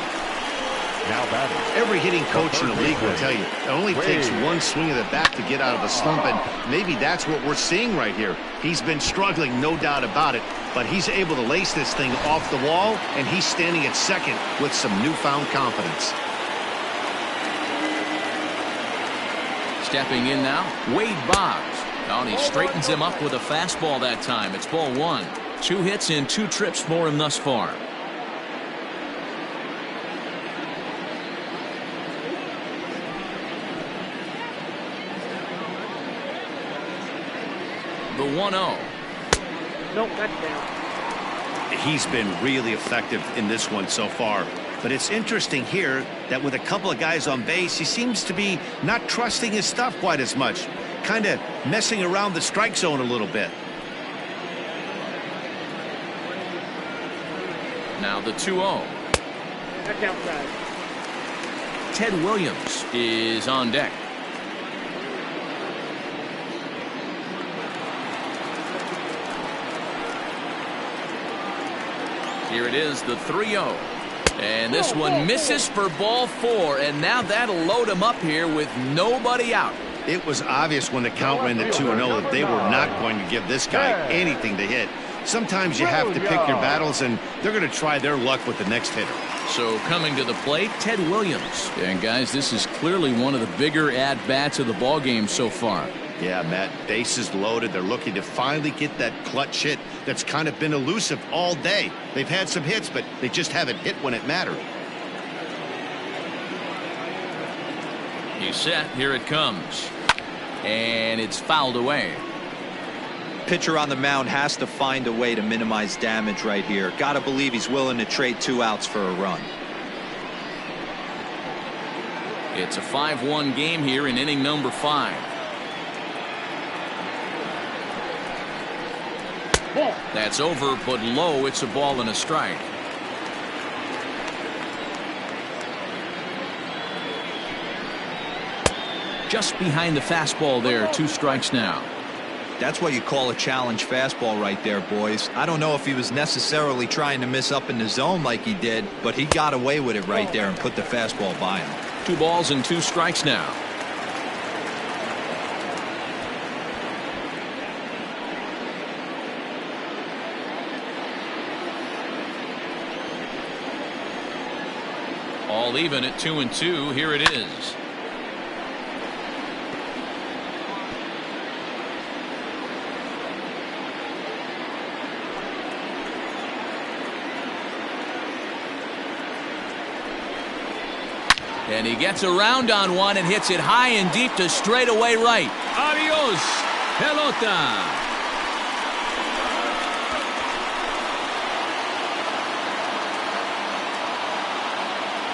Now batting. Every hitting coach in the league will tell you it only takes 1 swing of the bat to get out of a slump, and maybe that's what we're seeing right here. He's been struggling, no doubt about it, but he's able to lace this thing off the wall, and he's standing at second with some newfound confidence. Stepping in now, Wade Boggs. Oh, and he straightens him up with a fastball that time. It's ball 1. 2 hits and 2 trips for him thus far. The 1-0. Nope, that's down. He's been really effective in this one so far. But it's interesting here that with a couple of guys on base, he seems to be not trusting his stuff quite as much. Kind of messing around the strike zone a little bit. Now the 2-0. That's outside. Ted Williams is on deck. Here it is, the 3-0. And this one misses for ball 4, and now that'll load him up here with nobody out. It was obvious when the count ran to 2-0 that they were not going to give this guy anything to hit. Sometimes you have to pick your battles, and they're going to try their luck with the next hitter. So coming to the plate, Ted Williams. And guys, this is clearly one of the bigger at-bats of the ballgame so far. Yeah, Matt, bases loaded. They're looking to finally get that clutch hit that's kind of been elusive all day. They've had some hits, but they just haven't hit when it mattered. He's set. Here it comes. And it's fouled away. Pitcher on the mound has to find a way to minimize damage right here. Got to believe he's willing to trade 2 outs for a run. It's a 5-1 game here in inning number 5. That's over, but low. It's a ball and a strike. Just behind the fastball there. 2 strikes now. That's what you call a challenge fastball right there, boys. I don't know if he was necessarily trying to miss up in the zone like he did, but he got away with it right there and put the fastball by him. 2 balls and 2 strikes now. All even at 2-2. Here it is. And he gets around on one and hits it high and deep to straightaway right. Adios, pelota.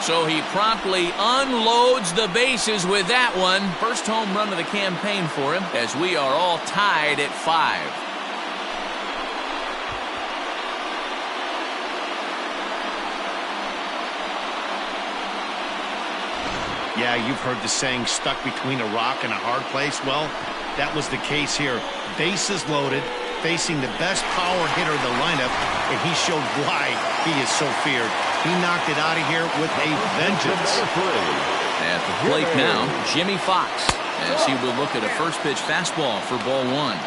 So he promptly unloads the bases with that one. First home run of the campaign for him, as we are all tied at 5. Yeah, you've heard the saying, stuck between a rock and a hard place. Well, that was the case here. Bases loaded, facing the best power hitter in the lineup, and he showed why he is so feared. He knocked it out of here with a vengeance. At the plate now, Jimmy Fox, as he will look at a first pitch fastball for ball 1.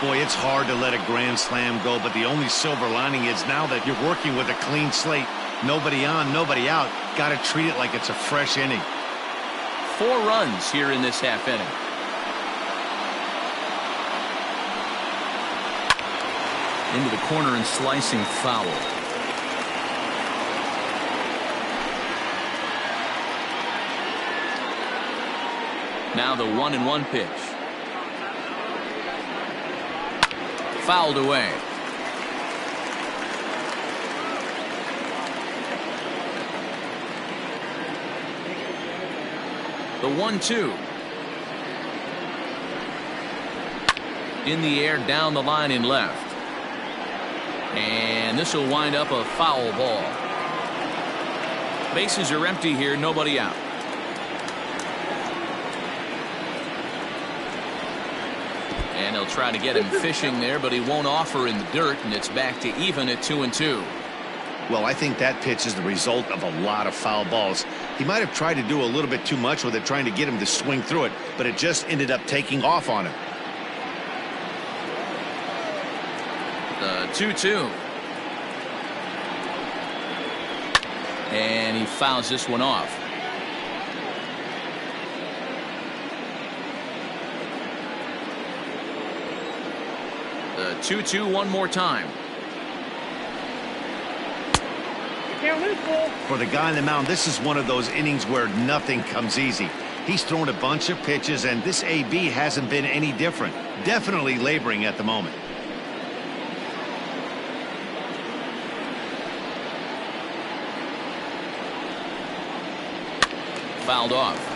Boy, it's hard to let a grand slam go, but the only silver lining is now that you're working with a clean slate. Nobody on, nobody out. Got to treat it like it's a fresh inning. 4 runs here in this half inning. Into the corner and slicing foul. Now the 1-1 pitch. Fouled away. The 1-2. In the air, down the line and left. And this will wind up a foul ball. Bases are empty here, nobody out. And they'll try to get him fishing there, but he won't offer in the dirt, and it's back to even at 2-2. Well, I think that pitch is the result of a lot of foul balls. He might have tried to do a little bit too much with it, trying to get him to swing through it, but it just ended up taking off on him. The 2-2. And he fouls this one off. The 2-2 one more time. Can't lose, Bull. For the guy on the mound, this is one of those innings where nothing comes easy. He's thrown a bunch of pitches, and this AB hasn't been any different. Definitely laboring at the moment. Fouled off.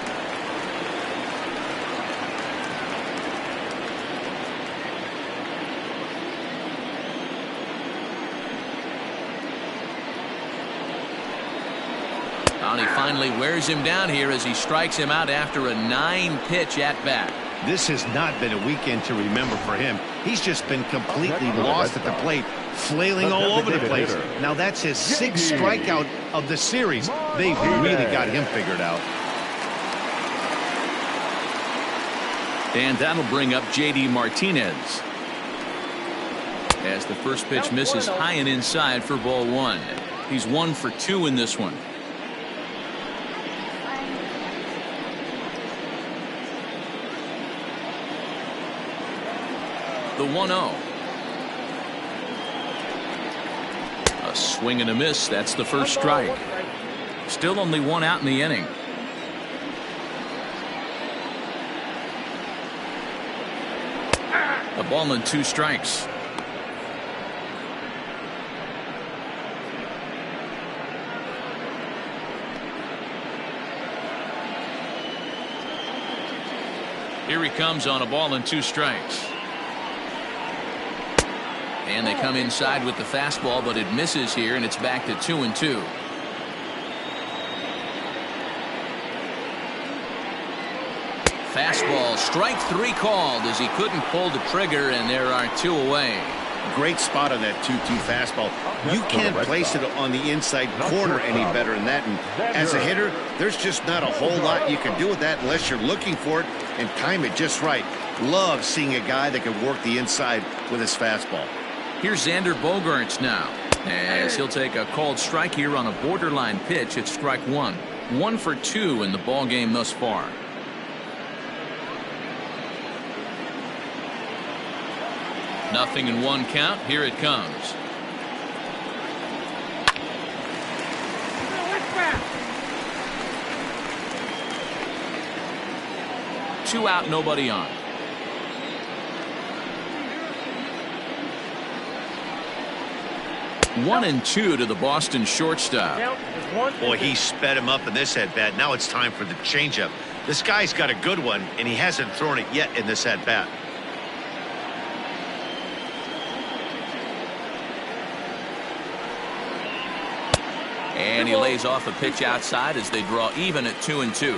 And he finally wears him down here as he strikes him out after a 9-pitch at-bat. This has not been a weekend to remember for him. He's just been completely lost at the plate, flailing all over the place. Now that's his 6th strikeout of the series. They've really got him figured out. And that'll bring up J.D. Martinez. As the first pitch misses high and inside for ball 1. He's 1 for 2 in this one. The 1-0. A swing and a miss. That's the first strike. Still only 1 out in the inning. A ball and 2 strikes. Here he comes on a ball and 2 strikes. And they come inside with the fastball, but it misses here, and it's back to 2-2. Fastball, strike 3 called as he couldn't pull the trigger, and there are 2 away. Great spot on that 2-2 fastball. You can't place it on the inside corner any better than that. And as a hitter, there's just not a whole lot you can do with that unless you're looking for it and time it just right. Love seeing a guy that can work the inside with his fastball. Here's Xander Bogaerts now, as he'll take a called strike here on a borderline pitch at strike 1. 1 for 2 in the ball game thus far. Nothing in 1 count. Here it comes. Two out, nobody on. One and 2 to the Boston shortstop. Boy, he sped him up in this at-bat. Now it's time for the changeup. This guy's got a good one, and he hasn't thrown it yet in this at-bat. And he lays off a pitch outside as they draw even at 2-2.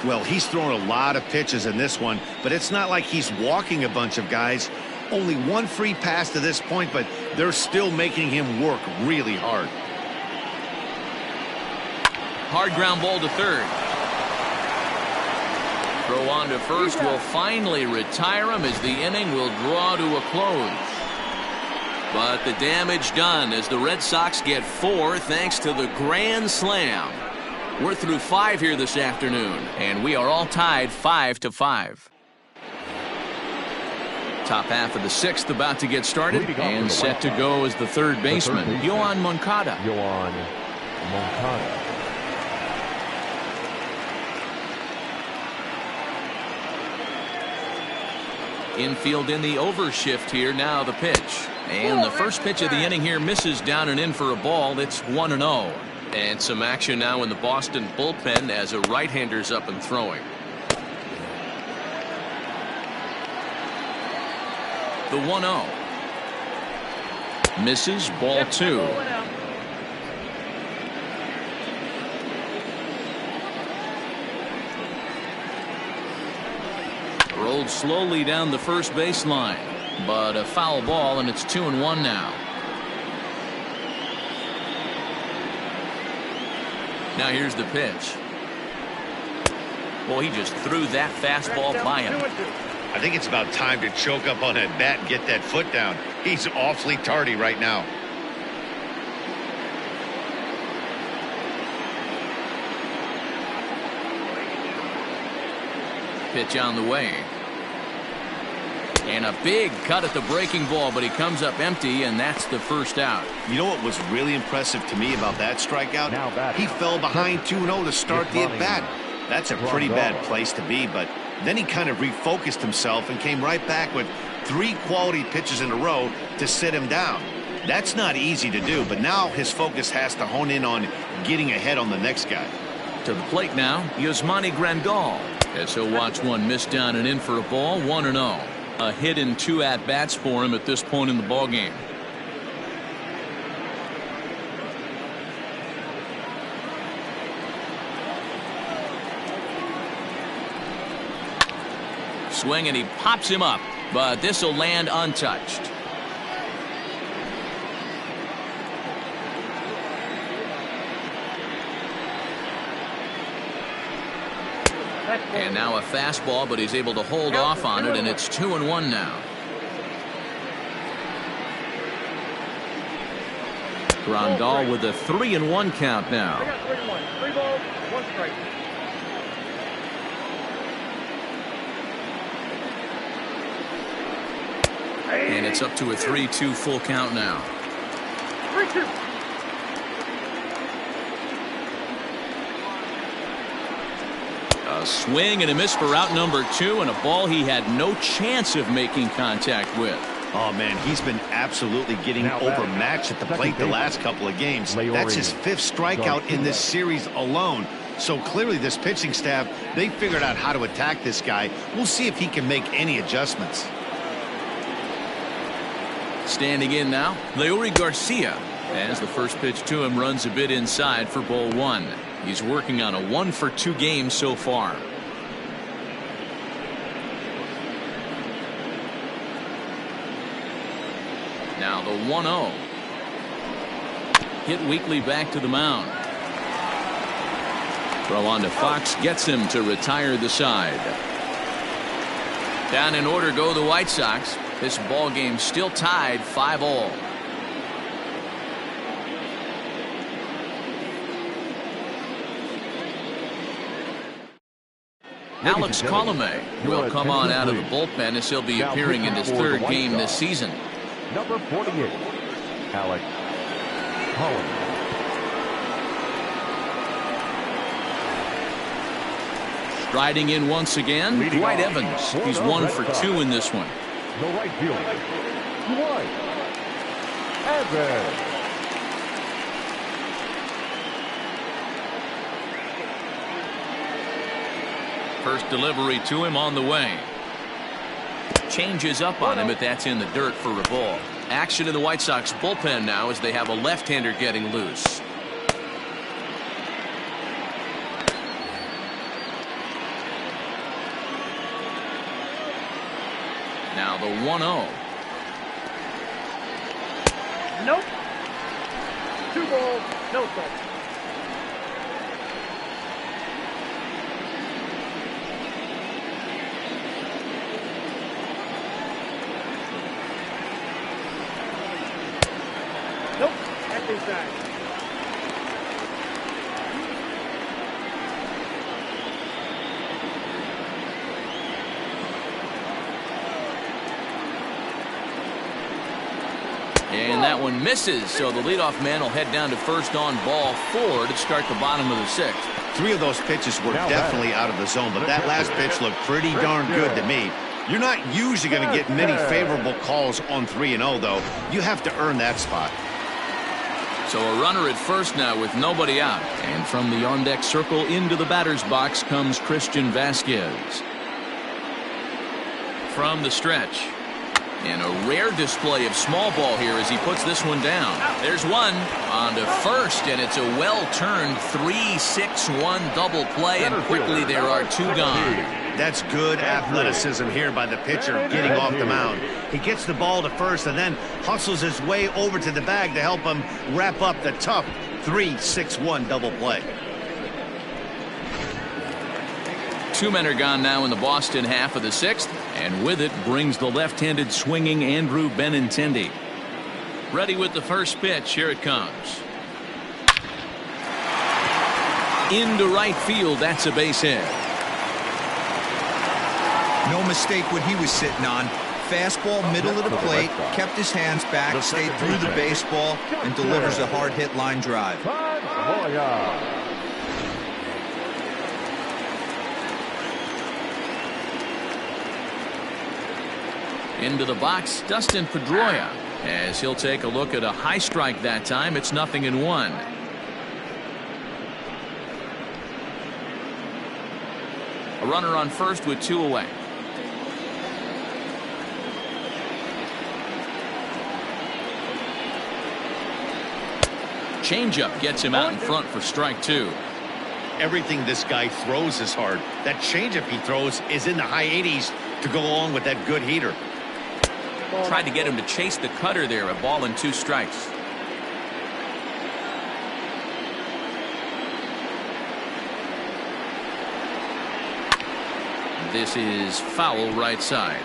Well, he's thrown a lot of pitches in this one, but it's not like he's walking a bunch of guys. Only 1 free pass to this point, but they're still making him work really hard. Hard ground ball to third. Throw on to first will finally retire him as the inning will draw to a close. But the damage done as the Red Sox get 4 thanks to the grand slam. We're through 5 here this afternoon, and we are all tied 5-5. Top half of the 6th about to get started, and set to go as the third baseman, Yoan Moncada. Yoan Moncada. Infield in the overshift here. Now the pitch. And the first pitch of the inning here misses down and in for a ball. It's 1-0. And some action now in the Boston bullpen as a right-hander's up and throwing. The 1-0. Misses, ball 2. Rolled slowly down the first baseline, but a foul ball, and it's 2-1 now. Now here's the pitch. Boy, he just threw that fastball by him. I think it's about time to choke up on that bat and get that foot down. He's awfully tardy right now. Pitch on the way. And a big cut at the breaking ball, but he comes up empty, and that's the first out. You know what was really impressive to me about that strikeout? He fell behind 2-0 to start the at-bat. That's a pretty bad place to be, but then he kind of refocused himself and came right back with 3 quality pitches in a row to sit him down. That's not easy to do, but now his focus has to hone in on getting ahead on the next guy. To the plate now, Yasmani Grandal, as he'll watch one miss down and in for a ball, 1-0. A hit in 2 at-bats for him at this point in the ballgame. Swing, and he pops him up, but this will land untouched. And now a fastball, but he's able to hold off on it, and it's 2-1 now. Grandal with a 3-1 count now. I got 3-1. 3 balls, 1 strike. And it's up to a 3-2 full count now. 3-2. A swing and a miss for out number 2, and a ball he had no chance of making contact with. Oh, man, he's been absolutely getting overmatched at the plate the last couple of games. That's his 5th strikeout in this series alone. So clearly this pitching staff, they figured out how to attack this guy. We'll see if he can make any adjustments. Standing in now, Leury Garcia, as the first pitch to him runs a bit inside for ball 1. He's working on a 1-for-2 game so far. Now the 1-0. Hit weakly back to the mound. Throw on to Fox gets him to retire the side. Down in order go the White Sox. This ball game still tied 5-all. Alex Colomé will come on out of the bullpen as he'll be appearing in his 3rd game this season. Number 48, Alex Colomé. Striding in once again, Dwight Evans. He's 1 for 2 in this one. The right fielder, Dwight Evans. First delivery to him on the way. Changes up on him, but that's in the dirt for a ball. Action in the White Sox bullpen now as they have a left-hander getting loose. Now the 1-0. Nope. 2 balls, no strikes. Nope. That's inside. And that one misses, so the leadoff man will head down to first on ball 4 to start the bottom of the 6th. 3 of those pitches were definitely out of the zone, but that last pitch looked pretty darn good to me. You're not usually going to get many favorable calls on 3-0, though. You have to earn that spot. So a runner at first now with nobody out. And from the on-deck circle into the batter's box comes Christian Vasquez. From the stretch. And a rare display of small ball here as he puts this one down. There's one on to first, and it's a well-turned 3-6-1 double play, and quickly there are 2 gone. That's good athleticism here by the pitcher getting off the mound. He gets the ball to first and then hustles his way over to the bag to help him wrap up the tough 3-6-1 double play. 2 men are gone now in the Boston half of the 6th, and with it brings the left-handed swinging Andrew Benintendi. Ready with the first pitch. Here it comes. Into right field. That's a base hit. No mistake what he was sitting on. Fastball, middle of the plate, kept his hands back, stayed through the baseball, and delivers a hard hit line drive. Into the box, Dustin Pedroia, as he'll take a look at a high strike that time. It's 0-1. A runner on first with 2 away. Changeup gets him out in front for strike 2. Everything this guy throws is hard. That changeup he throws is in the high 80s to go along with that good heater. Tried to get him to chase the cutter there. A ball and 2 strikes. This is foul right side.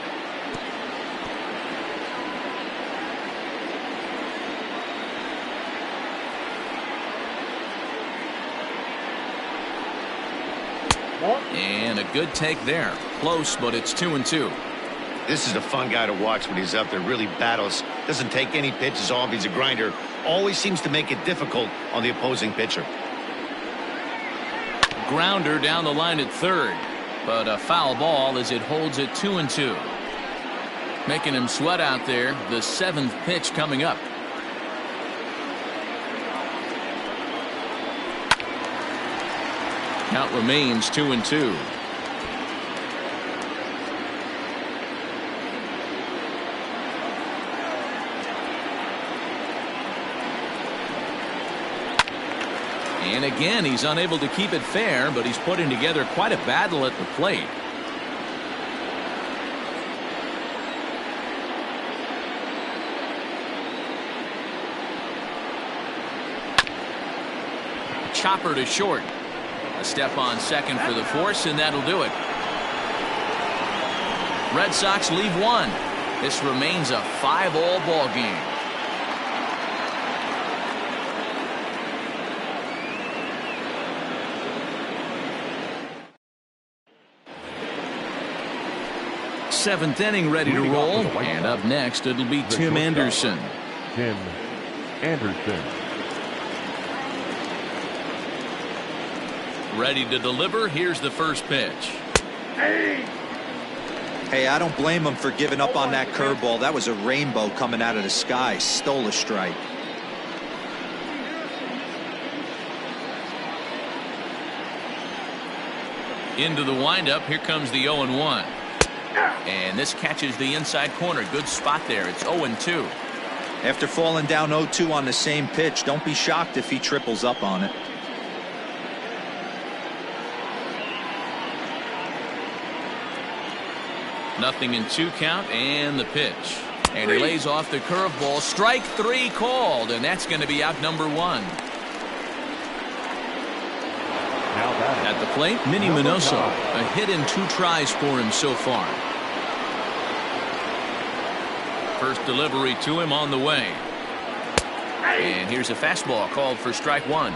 And a good take there. Close, but it's 2-2. This is a fun guy to watch when he's up there. Really battles. Doesn't take any pitches off. He's a grinder. Always seems to make it difficult on the opposing pitcher. Grounder down the line at third. But a foul ball as it holds it 2-2. Making him sweat out there. The 7th pitch coming up. Count remains 2-2. And again, he's unable to keep it fair, but he's putting together quite a battle at the plate. Chopper to short. A step on second for the force, and that'll do it. Red Sox leave 1. This remains a 5-all ball game. Seventh inning ready to roll, and up next it'll be Tim Anderson. Tim Anderson. Ready to deliver. Here's the first pitch. Hey, I don't blame him for giving up on that curveball. That was a rainbow coming out of the sky. Stole a strike. Into the windup. Here comes the 0-1. And this catches the inside corner. Good spot there. It's 0-2. After falling down 0-2 on the same pitch, don't be shocked if he triples up on it. Nothing in 2 count, and the pitch. And he lays off the curveball. Strike 3 called, and that's going to be out number 1. At the plate, Minnie Minoso. A hit in 2 tries for him so far. First delivery to him on the way. And here's a fastball called for strike 1.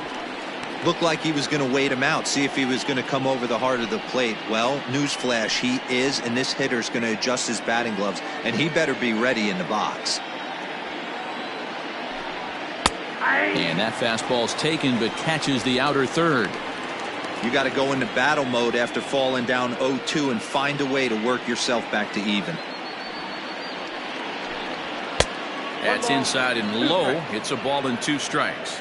Looked like he was going to wait him out, see if he was going to come over the heart of the plate. Well, newsflash, he is, and this hitter's going to adjust his batting gloves, and he better be ready in the box. And that fastball's taken, but catches the outer third. You got to go into battle mode after falling down 0-2 and find a way to work yourself back to even. That's inside and low. It's a ball and 2 strikes.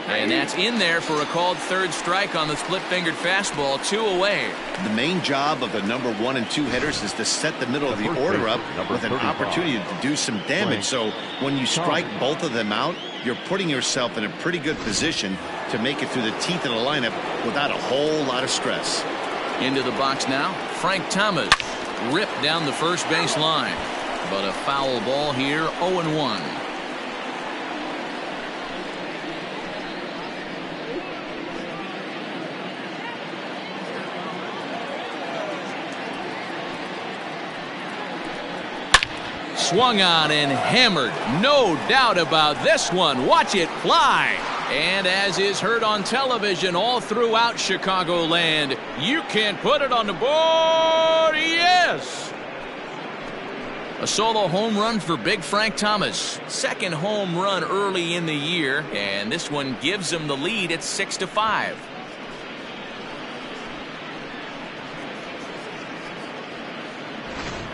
And that's in there for a called third strike on the split-fingered fastball. 2 away. The main job of the number 1 and 2 hitters is to set the middle of the order up with an opportunity to do some damage. So when you strike both of them out, you're putting yourself in a pretty good position to make it through the teeth of the lineup without a whole lot of stress. Into the box now, Frank Thomas. Ripped down the first base line. But a foul ball here, 0-1. Swung on and hammered. No doubt about this one. Watch it fly. And as is heard on television all throughout Chicagoland, you can put it on the board. Yes! A solo home run for Big Frank Thomas. Second home run early in the year, and this one gives him the lead at 6-5.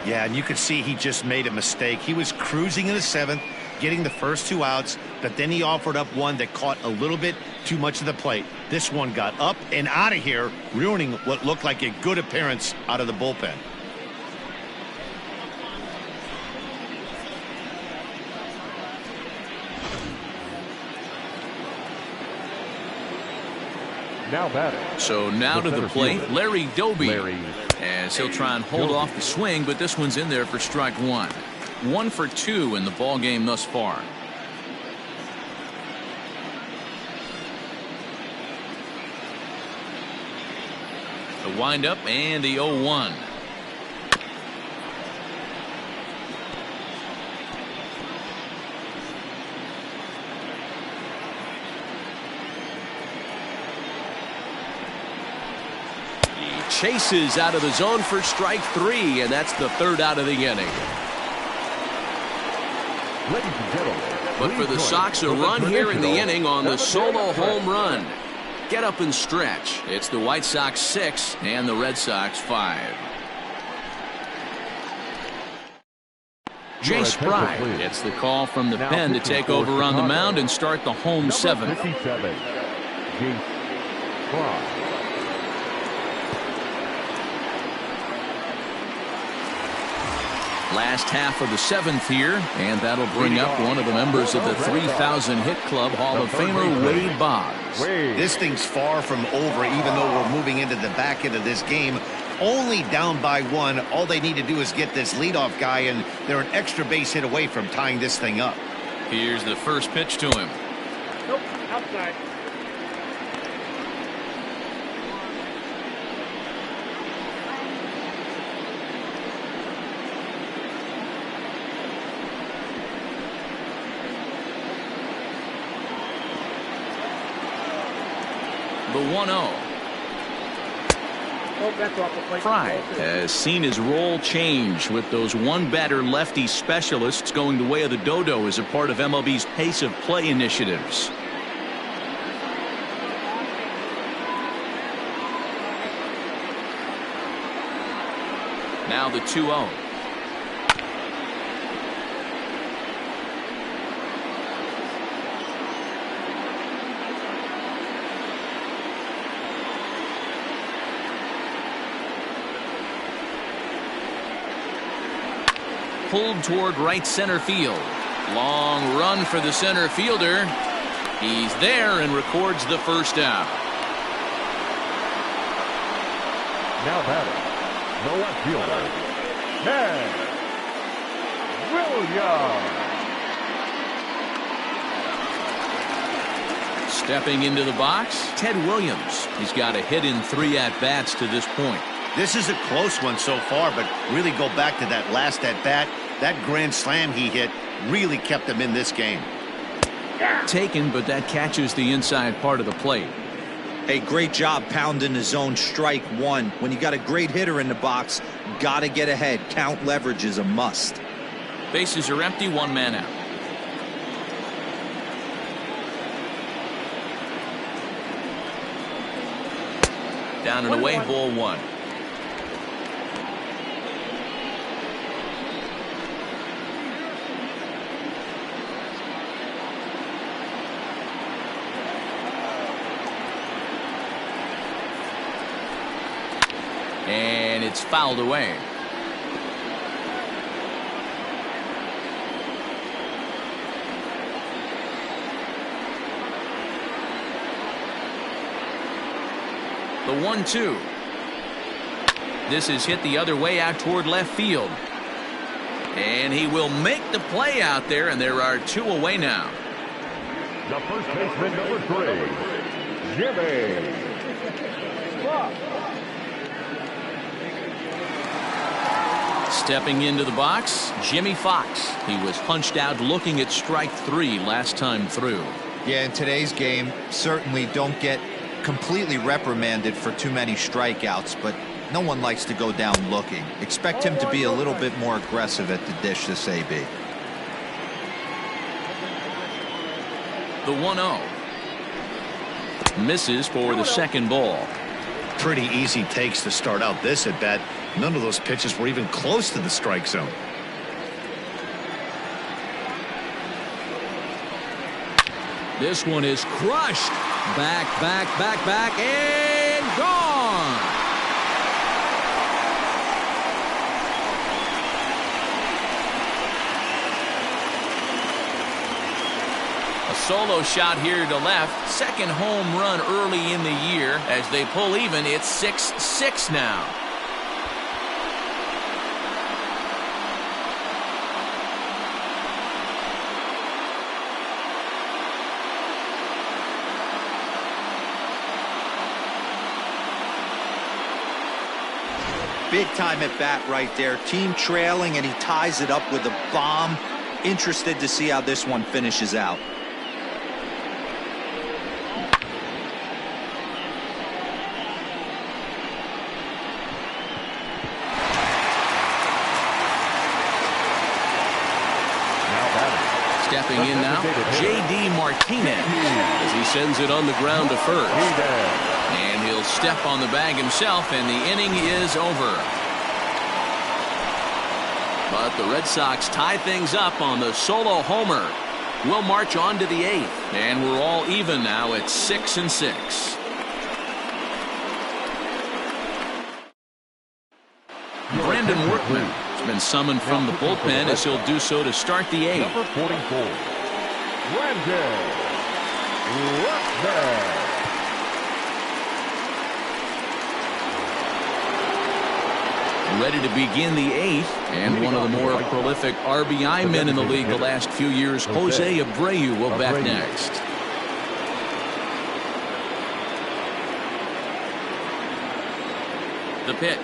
Yeah, and you could see he just made a mistake. He was cruising in the seventh, getting the first 2 outs, but then he offered up one that caught a little bit too much of the plate. This one got up and out of here, ruining what looked like a good appearance out of the bullpen. Now batting. So now to the plate, fielder, Larry Doby. Larry As he'll try and hold off the swing, but this one's in there for strike one. 1 for 2 in the ball game thus far. The windup and the 0-1. Chases out of the zone for strike 3, and that's the 3rd out of the inning. Ladies and gentlemen, But for the Sox, a run here in the inning on the solo home run. Get up and stretch. It's the White Sox 6 and the Red Sox 5. Jay Spry gets the call from the pen to take over on the mound and start the home number 7th. 57, Jay Spry. Last half of the 7th here, and that'll bring up one of the members of the 3,000 hit club, Hall of Famer Wade Boggs. This thing's far from over, even though we're moving into the back end of this game. Only down by 1. All they need to do is get this leadoff guy, and they're an extra base hit away from tying this thing up. Here's the first pitch to him. Nope, outside. The 1-0. Oh, that's off the plate. Fry has seen his role change with those one-batter lefty specialists going the way of the dodo as a part of MLB's pace of play initiatives. Now the 2-0. Pulled toward right center field. Long run for the center fielder. He's there and records the first out. Now batting, the left fielder, Ted Williams. Stepping into the box, Ted Williams. He's got a hit in 3 at-bats to this point. This is a close one so far, but really go back to that last at-bat. That grand slam he hit really kept him in this game. Taken, but that catches the inside part of the plate. Hey, great job pounding the zone. Strike 1. When you got a great hitter in the box, gotta get ahead. Count leverage is a must. Bases are empty, 1 man out. Down and away, ball 1. And it's fouled away. The 1-2. This is hit the other way out toward left field. And he will make the play out there, and there are 2 away now. The first baseman, number 3, Jimmy. Stepping into the box, Jimmy Fox. He was punched out looking at strike 3 last time through. Yeah, in today's game, certainly don't get completely reprimanded for too many strikeouts, but no one likes to go down looking. Expect him to be a little bit more aggressive at the dish this AB. The 1-0. Misses for the second ball. Pretty easy takes to start out this at bat. None of those pitches were even close to the strike zone. This one is crushed. Back, and gone. A solo shot here to left. Second home run early in the year. As they pull even, it's 6-6 now. Big time at bat right there. Team trailing, and he ties it up with a bomb. Interested to see how this one finishes out. Stepping in now, J.D. Martinez as he sends it on the ground to first. And he'll step on the bag himself, and the inning is over. But the Red Sox tie things up on the solo homer. We'll march on to the 8th, and we're all even now at 6-6. Brandon Workman has been summoned from the bullpen as he'll do so to start the 8th. Number 44, Brandon Workman. Ready to begin the 8th, and one of the more prolific RBI men in the league the last few years, Jose Abreu, will bat next. The pitch.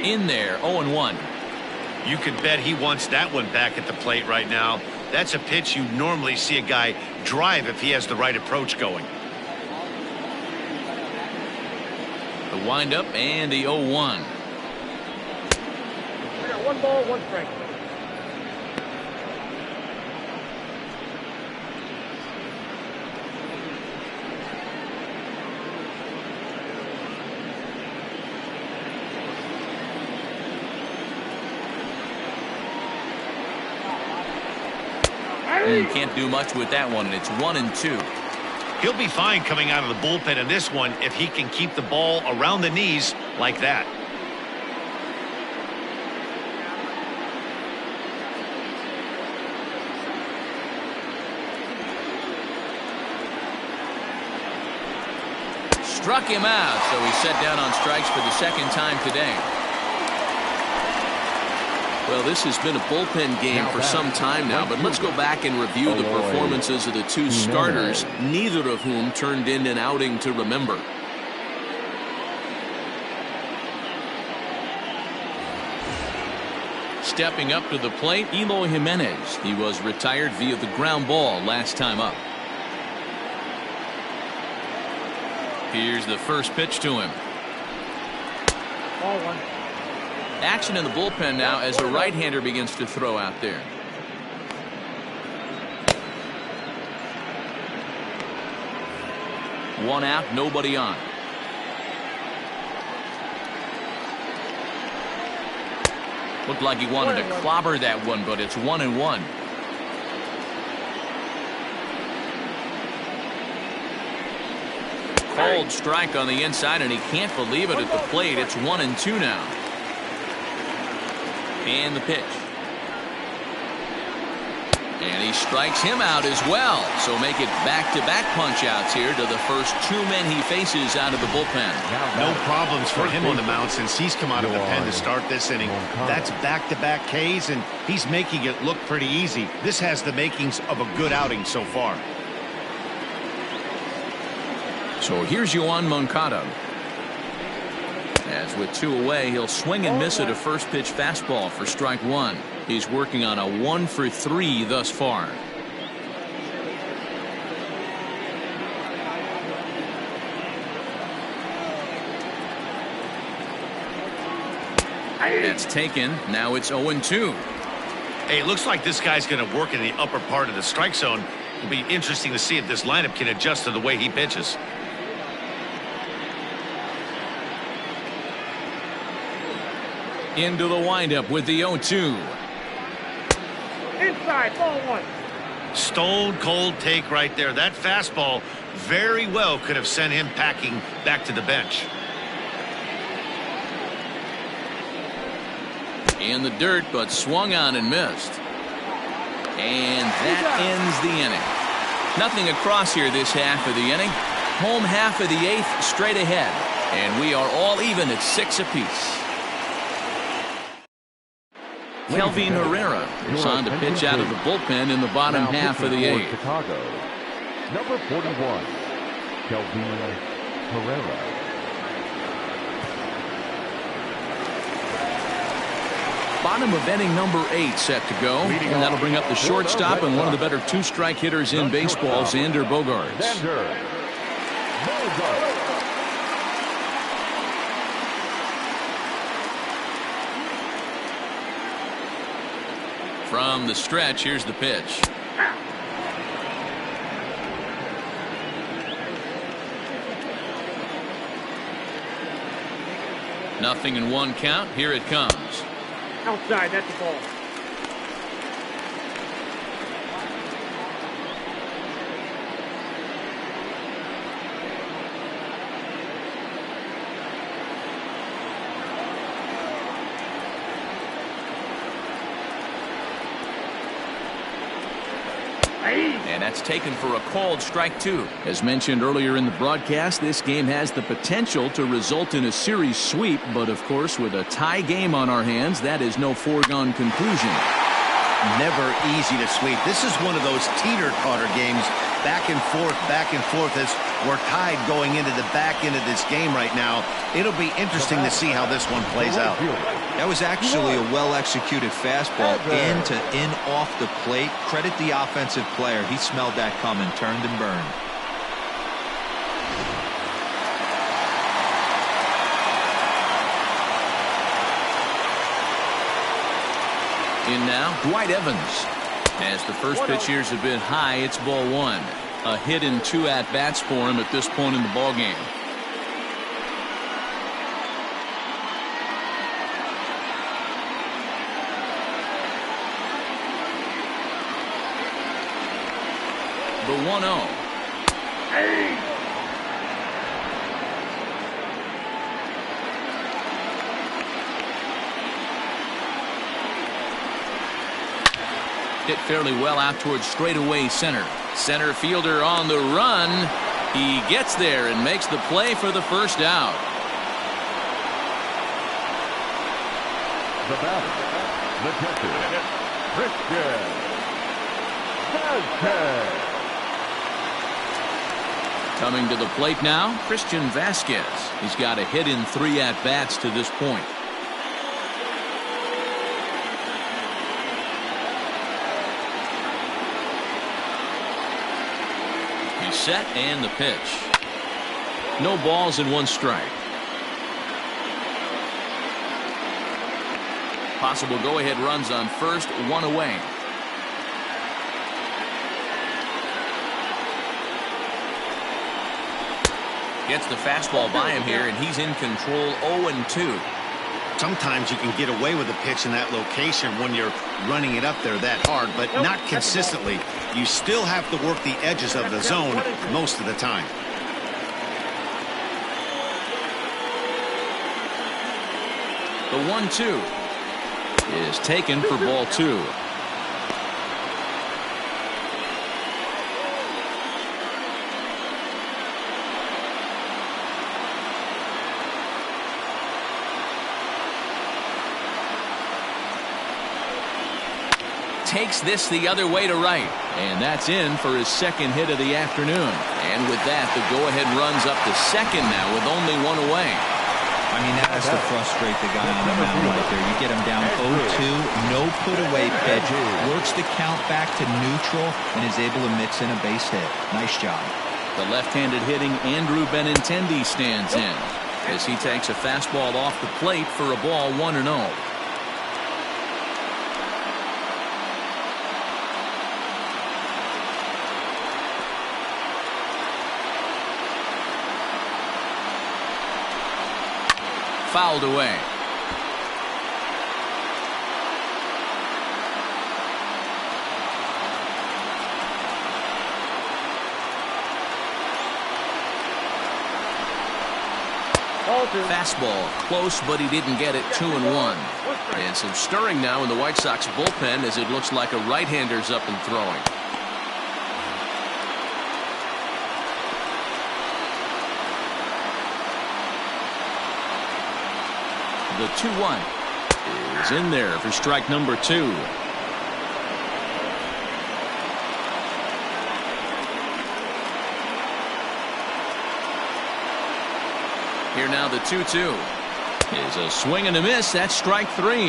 In there, 0-1. You could bet he wants that one back at the plate right now. That's a pitch you normally see a guy drive if he has the right approach going. The windup and the 0-1. We got 1 ball, 1 strike. You can't do much with that one, and it's 1-2. He'll be fine coming out of the bullpen in this one if he can keep the ball around the knees like that. Struck him out, so he's set down on strikes for the second time today. Well, this has been a bullpen game for some time now, but let's go back and review the performances of the two starters, neither of whom turned in an outing to remember. Stepping up to the plate, Eloy Jimenez. He was retired via the ground ball last time up. Here's the first pitch to him. Ball 1. Action in the bullpen now as a right-hander begins to throw out there. One out, nobody on. Looked like he wanted to clobber that one, but it's 1-1. Cold strike on the inside, and he can't believe it at the plate. It's 1-2 now. And the pitch. And he strikes him out as well. So make it back-to-back punch-outs here to the first 2 men he faces out of the bullpen. No problems for him on the mound since he's come out of the pen to start this inning. That's back-to-back Ks, and he's making it look pretty easy. This has the makings of a good outing so far. So here's Yoan Moncada. As with 2 away, he'll swing and miss at a first pitch fastball for strike 1. He's working on a 1 for 3 thus far. That's taken. Now it's 0-2. Hey, it looks like this guy's going to work in the upper part of the strike zone. It'll be interesting to see if this lineup can adjust to the way he pitches. Into the windup with the 0-2. Inside, ball 1. Stone cold take right there. That fastball very well could have sent him packing back to the bench. In the dirt, but swung on and missed. And that ends the inning. Nothing across here this half of the inning. Home half of the 8th straight ahead. And we are all even at 6 apiece. Kelvin Herrera is on to pitch out of the bullpen in the bottom half of the 8th. Chicago, number 41, Kelvin Herrera. Bottom of inning number 8 set to go. And that'll bring up the shortstop and one of the better 2-strike hitters in baseball, Xander Bogaerts. From the stretch, here's the pitch. Nothing in 1 count. Here it comes. Outside, that's the ball. And that's taken for a called strike 2. As mentioned earlier in the broadcast, this game has the potential to result in a series sweep, but of course with a tie game on our hands, that is no foregone conclusion. Never easy to sweep. This is one of those teeter-totter games, back and forth as we're tied going into the back end of this game right now. It'll be interesting to see how this one plays out. That was actually a well-executed fastball in off the plate. Credit the offensive player. He smelled that coming, turned and burned. In now, Dwight Evans. As the first pitch here is a bit high, it's ball 1. A hit in 2 at-bats for him at this point in the ballgame. The 1-0. Hit fairly well out towards straightaway center. Center fielder on the run. He gets there and makes the play for the first out. The batter, the catcher, Christian Vasquez. Coming to the plate now, Christian Vasquez. He's got a hit in 3 at-bats to this point. He's set and the pitch. No balls and 1 strike. Possible go-ahead runs on first, 1 away. Gets the fastball by him here, and he's in control. 0-2. Sometimes you can get away with a pitch in that location when you're running it up there that hard, but not consistently. You still have to work the edges of the zone most of the time. The 1-2 is taken for ball 2. Takes this the other way to right, and that's in for his 2nd hit of the afternoon. And with that, the go-ahead runs up to second now with only 1 away. I mean, that has to frustrate the guy on the mound right there. You get him down 0-2, no put-away pitch, works the count back to neutral, and is able to mix in a base hit. Nice job. The left-handed hitting Andrew Benintendi stands in as he takes a fastball off the plate for a ball 1-0. Fouled away. Fastball close, but he didn't get it. 2-1. And some stirring now in the White Sox bullpen as it looks like a right-hander's up and throwing. The 2-1 is in there for strike number 2. Here now the 2-2 is a swing and a miss. That's strike 3.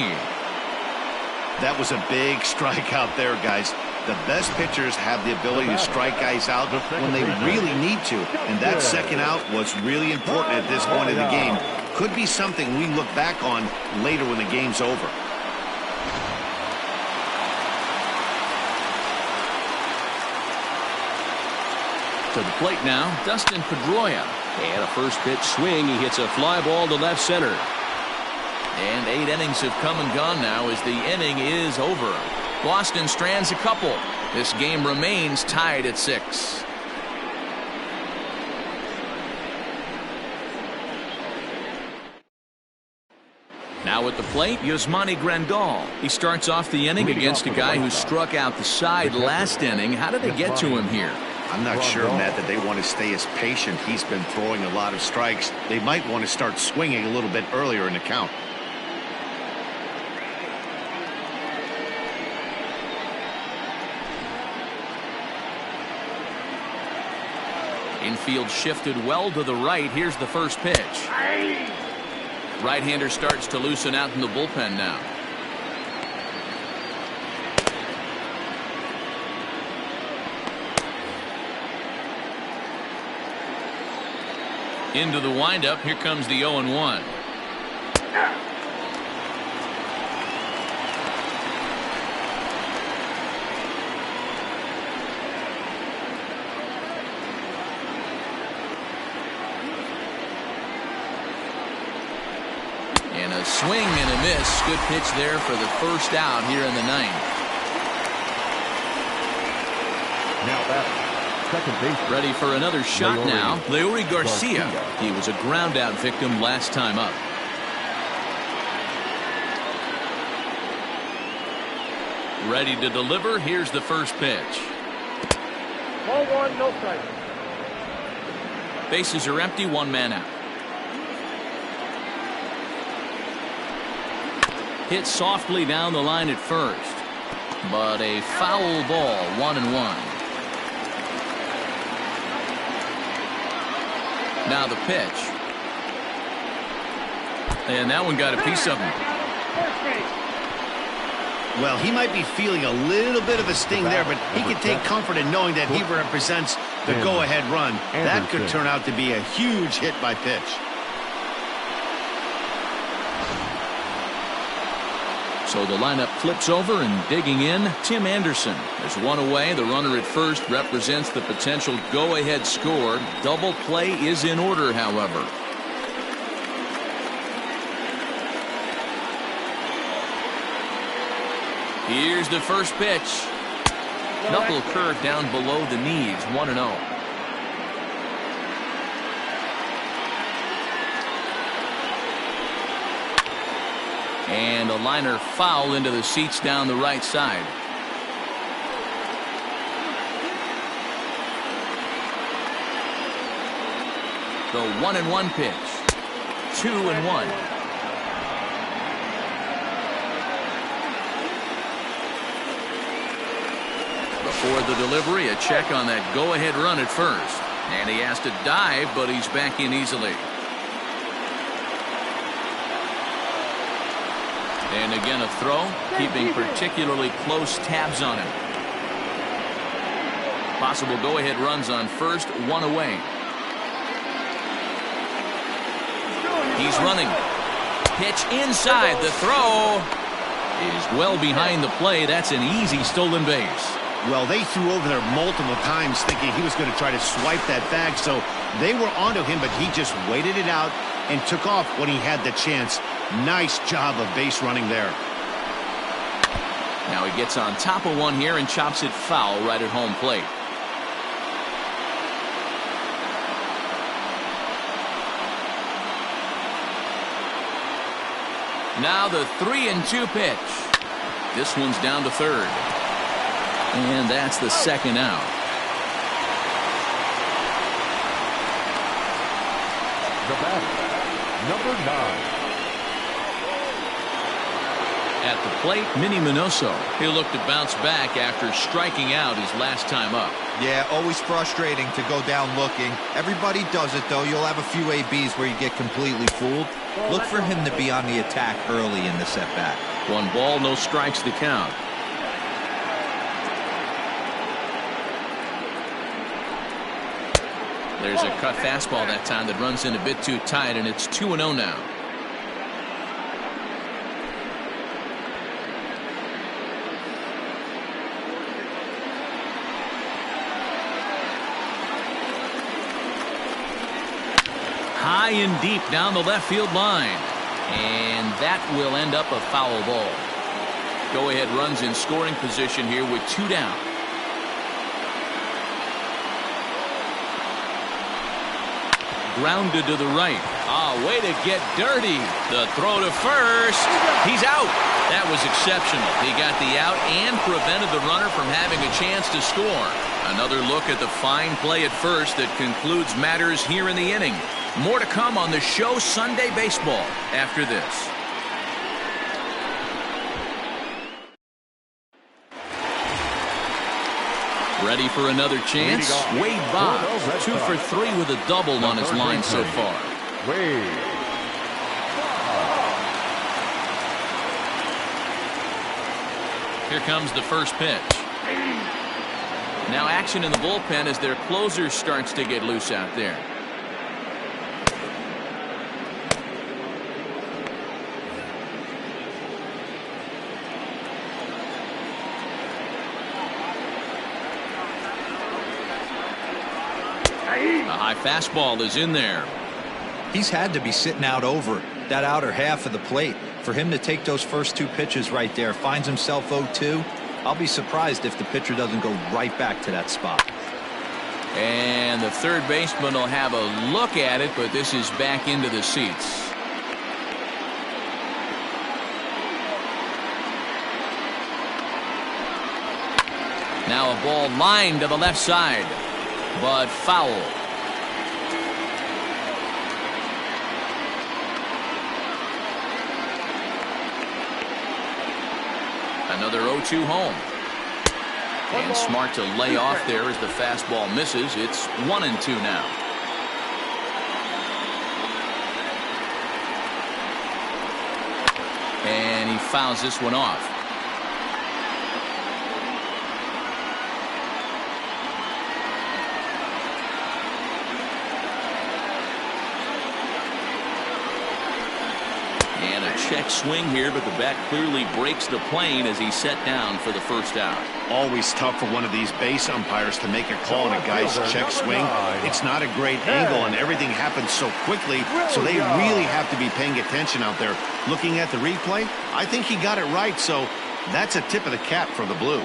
That was a big strikeout there, guys. The best pitchers have the ability to strike guys out when they really need to, and that second out was really important at this point of the game. Could be something we look back on later when the game's over. To the plate now, Dustin Pedroia. And a first pitch swing. He hits a fly ball to left center. And 8 innings have come and gone now as the inning is over. Boston strands a couple. This game remains tied at 6. Now at the plate, Yasmani Grandal. He starts off the inning against a guy who struck out the side last inning. How did they get to him here? I'm not sure, Matt, that they want to stay as patient. He's been throwing a lot of strikes. They might want to start swinging a little bit earlier in the count. Infield shifted well to the right. Here's the first pitch. Right-hander starts to loosen out in the bullpen now. Into the windup. Here comes the 0-1. And a swing and a miss. Good pitch there for the first out here in the 9th. Now that second base. Ready for another shot now. Leury Garcia. He was a ground out victim last time up. Ready to deliver. Here's the first pitch. Ball 1, no strike. Bases are empty. 1 man out. Hit softly down the line at first, but a foul ball. 1-1. Now the pitch. And that one got a piece of him. Well, he might be feeling a little bit of a sting there, but he can take comfort in knowing that he represents the go-ahead run. That could turn out to be a huge hit by pitch. So the lineup flips over, and digging in, Tim Anderson. There's 1 away. The runner at first represents the potential go-ahead score. Double play is in order, however. Here's the first pitch. Knuckle curve down below the knees. 1-0. And a liner foul into the seats down the right side. The 1-1 pitch. 2-1. Before the delivery, a check on that go-ahead run at first. And he has to dive, but he's back in easily. And again a throw, keeping particularly close tabs on him. Possible go-ahead runs on first, one away. He's running. Pitch inside. The throw is well behind the play. That's an easy stolen base. Well, they threw over there multiple times thinking he was going to try to swipe that bag, so they were onto him, but he just waited it out and took off when he had the chance. Nice job of base running there. Now he gets on top of one here and chops it foul right at home plate. Now the 3-2 pitch. This one's down to third. And that's the second out. The batter, number 9. At the plate, Minnie Minoso. He'll look to bounce back after striking out his last time up. Yeah, always frustrating to go down looking. Everybody does it, though. You'll have a few ABs where you get completely fooled. Look for him to be on the attack early in the at-bat. 1 ball, no strikes to count. There's a cut fastball that time that runs in a bit too tight, and it's 2-0 now. High and deep down the left field line. And that will end up a foul ball. Go-ahead runs in scoring position here with 2 down. Grounded to the right. Way to get dirty. The throw to first. He's out. That was exceptional. He got the out and prevented the runner from having a chance to score. Another look at the fine play at first that concludes matters here in the inning. More to come on the show Sunday Baseball after this. Ready for another chance? Wade Boggs, 2 for 3 with a double on his line so far. Here comes the first pitch. Now action in the bullpen as their closer starts to get loose out there. A high fastball is in there. He's had to be sitting out over that outer half of the plate. For him to take those first 2 pitches right there, finds himself 0-2. I'll be surprised if the pitcher doesn't go right back to that spot. And the third baseman will have a look at it, but this is back into the seats. Now a ball lined to the left side, but foul. Another 0-2 home. And smart to lay off there as the fastball misses. It's 1-2 now. And he fouls this one off. And a check swing here, but the bat clearly breaks the plane as he's set down for the first out. Always tough for one of these base umpires to make a call on a guy's check swing. It's not a great angle, and everything happens so quickly, so they really have to be paying attention out there. Looking at the replay, I think he got it right, so that's a tip of the cap for the Blue.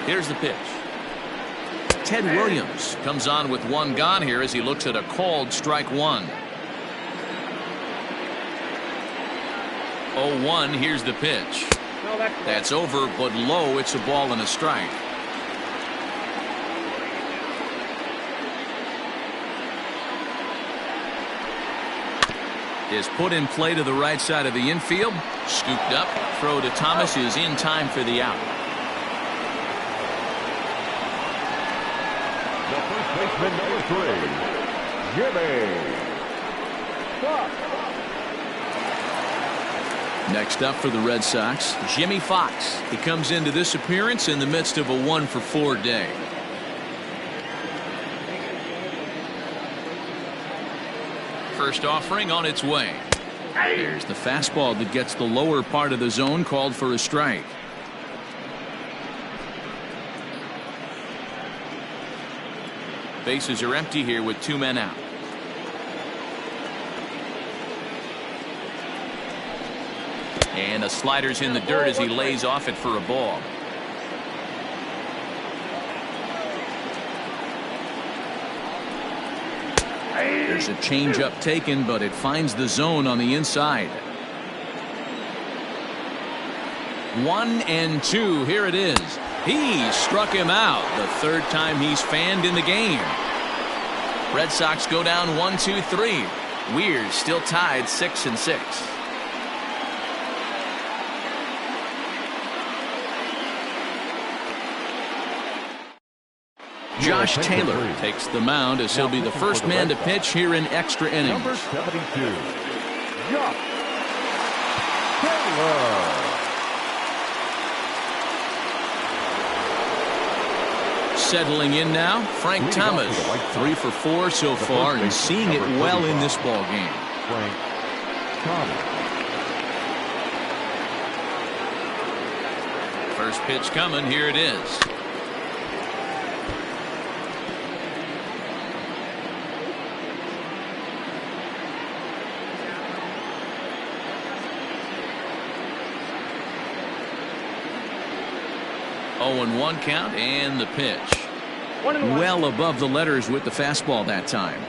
Here's the pitch. Ted Williams comes on with 1 gone here as he looks at a called strike 1. 0-1. Here's the pitch. That's over, but low. It's a ball and a strike. Is put in play to the right side of the infield. Scooped up. Throw to Thomas is in time for the out. The first baseman, number 3, Jimmy. Next up for the Red Sox, Jimmy Fox. He comes into this appearance in the midst of a 1-for-4 day. First offering on its way. There's the fastball that gets the lower part of the zone, called for a strike. Bases are empty here with 2 men out. And a slider's in the dirt as he lays off it for a ball. There's a changeup taken, but it finds the zone on the inside. 1-2. Here it is. He struck him out. The third time he's fanned in the game. Red Sox go down 1-2-3. Weir's still tied 6-6. Josh Taylor takes the mound as he'll be the first man to pitch here in extra innings. Number 72, Josh Taylor. Settling in now, Frank Thomas. 3 for 4 so far and seeing it well in this ball game. Frank Thomas. First pitch coming. Here it is. Oh, 1 count and the pitch. Well above the letters with the fastball that time.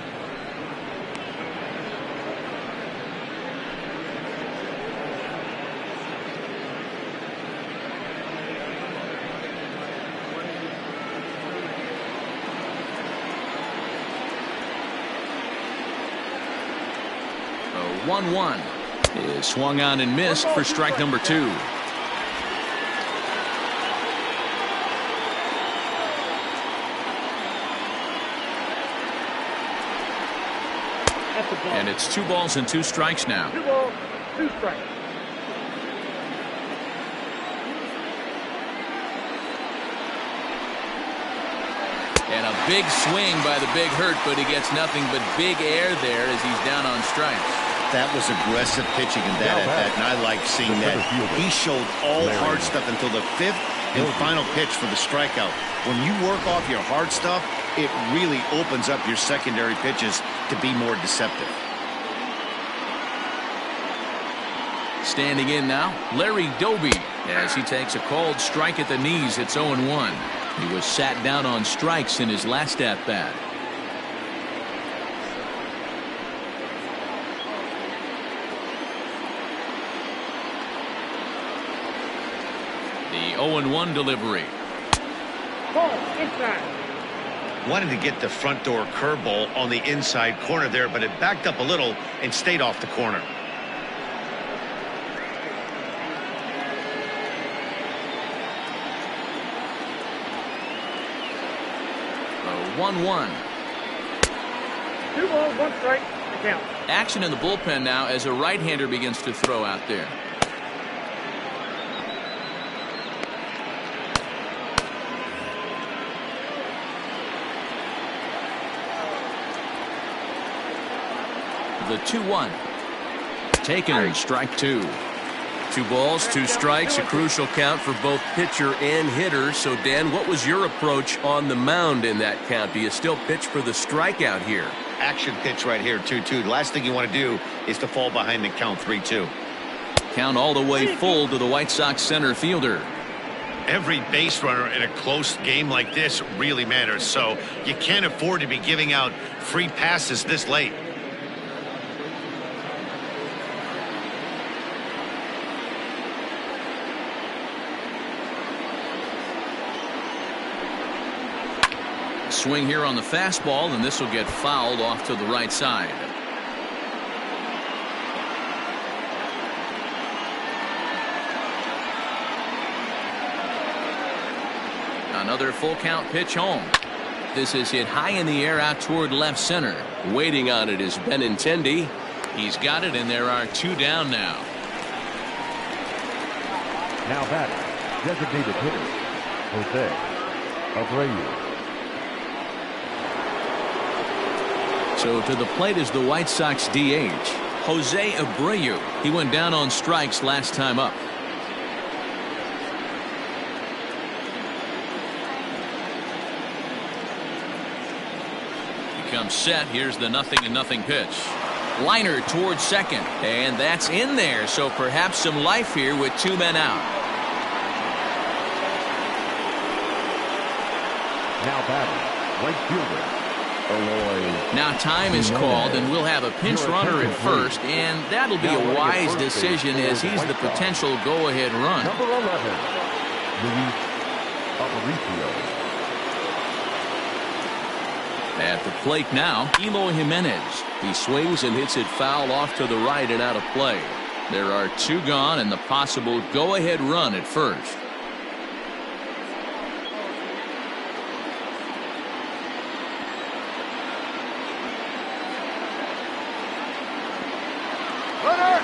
The 1-1 is swung on and missed for strike number 2. And it's 2 balls and 2 strikes now. 2 balls, 2 strikes. And a big swing by the big hurt, but he gets nothing but big air there as he's down on strikes. That was aggressive pitching in that at bat, and I like seeing that. He showed all hard stuff until the 5th and final pitch for the strikeout. When you work off your hard stuff, it really opens up your secondary pitches to be more deceptive. Standing in now, Larry Doby, as he takes a called strike at the knees. It's 0-1. He was sat down on strikes in his last at bat. The 0-1 delivery. Ball inside. Wanted to get the front door curveball on the inside corner there, but it backed up a little and stayed off the corner. The 1-1. 2 balls, 1 strike. The count. Action in the bullpen now as a right-hander begins to throw out there. The 2-1. Taken, strike 2. 2 balls, 2 strikes, a crucial count for both pitcher and hitter. So, Dan, what was your approach on the mound in that count? Do you still pitch for the strikeout here? Action pitch right here, 2-2. The last thing you want to do is to fall behind and count 3-2. Count all the way full to the White Sox center fielder. Every base runner in a close game like this really matters, so you can't afford to be giving out free passes this late. Swing here on the fastball, and this will get fouled off to the right side. Another full count pitch home. This is hit high in the air out toward left center. Waiting on it is Benintendi. He's got it, and there are 2 down now. Now batting, designated hitter, Jose Abreu. So to the plate is the White Sox DH, Jose Abreu. He went down on strikes last time up. He comes set. Here's the 0-0 pitch. Liner towards second, and that's in there. So perhaps some life here with 2 men out. Now batting, right fielder, Now time is called, and we'll have a pinch runner at first, and that'll be a wise decision as he's the potential go-ahead run. Number 11, Luis Aparicio. At the plate now, Eloy Jimenez. He swings and hits it foul off to the right and out of play. There are 2 gone and the possible go-ahead run at first.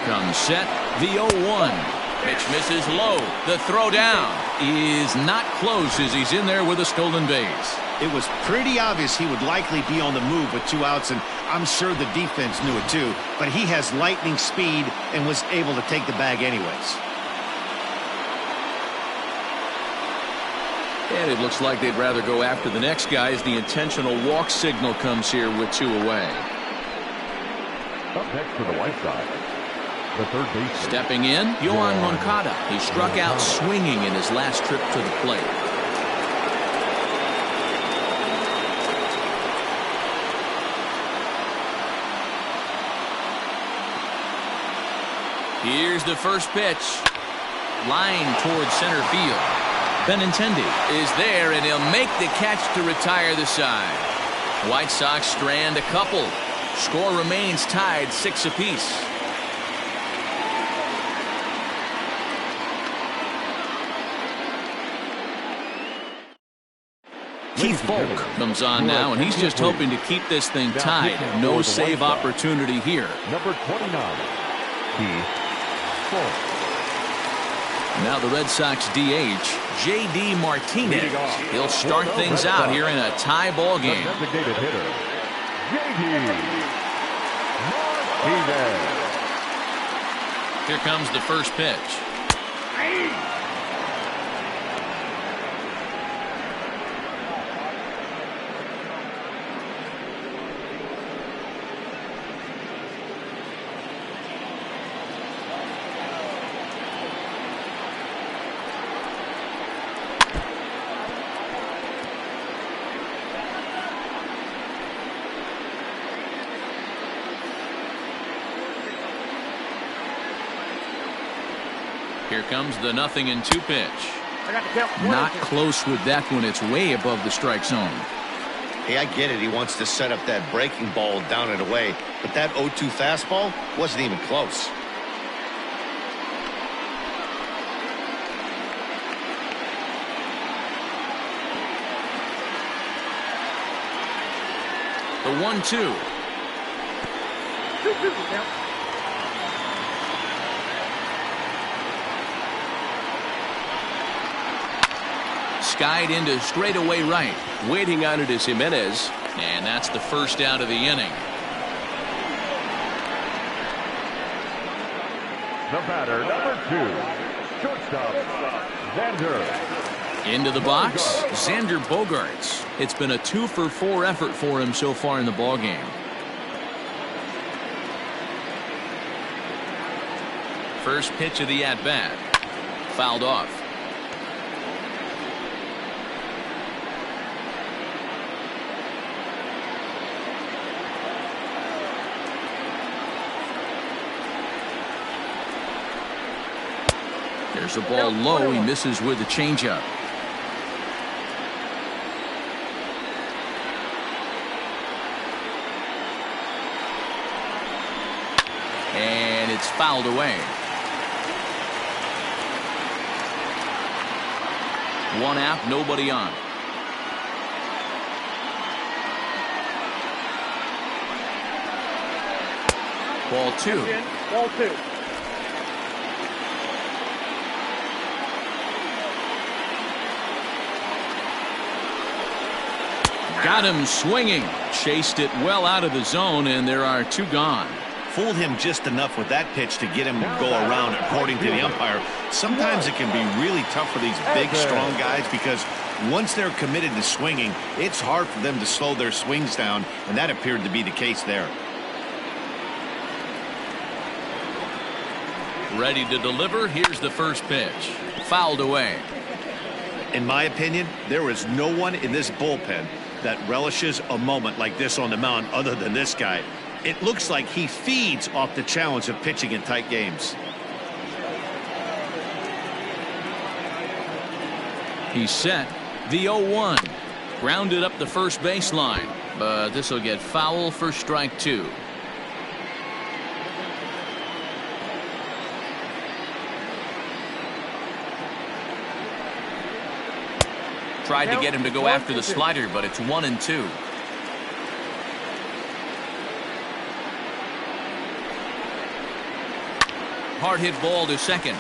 Comes set, the 0-1. Pitch misses low. The throw down is not close as he's in there with a stolen base. It was pretty obvious he would likely be on the move with 2 outs, and I'm sure the defense knew it too. But he has lightning speed and was able to take the bag anyways. And it looks like they'd rather go after the next guy as the intentional walk signal comes here with 2 away. Up next for the White Sox, the third baseman. Stepping in, Yohan Moncada. He struck out swinging in his last trip to the plate. Here's the first pitch. Line towards center field. Benintendi is there, and he'll make the catch to retire the side. White Sox strand a couple. Score remains tied 6 apiece. Keith Folk comes on now, and he's just hoping to keep this thing tied. No save opportunity here. Number 29, Keith Folk. Now the Red Sox DH, J.D. Martinez. He'll start things out here in a tie ball game. Designated hitter, J.D. Martinez. Here comes the first pitch. Here comes the 0-2 pitch. Not close with that one. It's way above the strike zone. Hey, I get it. He wants to set up that breaking ball down and away, but that 0-2 fastball wasn't even close. The 1-2. Skied into straightaway right. Waiting on it is Jimenez. And that's the first out of the inning. The batter, number 2, shortstop, Xander. Into the box, Xander Bogaerts. It's been a 2-for-4 effort for him so far in the ballgame. First pitch of the at-bat. Fouled off. There's a ball low. He misses with a changeup. And it's fouled away. 1 out, nobody on. Ball 2. Ball 2. Got him swinging. Chased it well out of the zone, and there are 2 gone. Fooled him just enough with that pitch to get him to go around, according to the umpire. Sometimes it can be really tough for these big, strong guys because once they're committed to swinging, it's hard for them to slow their swings down, and that appeared to be the case there. Ready to deliver. Here's the first pitch. Fouled away. In my opinion, there is no one in this bullpen that relishes a moment like this on the mound other than this guy. It looks like he feeds off the challenge of pitching in tight games. He's set. The 0-1. Grounded up the first baseline, but this will get foul for strike 2. Tried to get him to go after the slider, but it's 1-2. Hard hit ball to second,